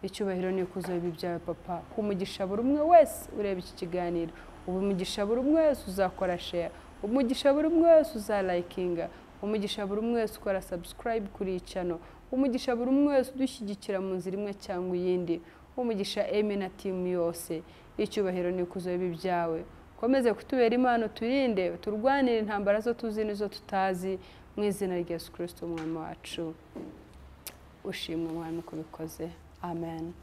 Icyubahiro n'ikuzo bibi byawe Papa, umugisha buri umwe wese ureba iki kiganiro, umugisha buri umwe wese uzakora share, umugisha buri umwe wese uzalikinga, umugisha buri umwe wese ukora subscribe kuri iyi channel, umugisha buri umwe wese udushyigikira mu nzira imwe cyangwa iyindi, umugisha Emi na team yose. Icyubahiro n'ikuzo bibi byawe komeze kutubera Imana, turinde, turwanire intambara zo tuzi n'izo tutazi, mu izina rya Yesu Kristo umwami wacu. Ushimwe Mwami kubikoze. Amen.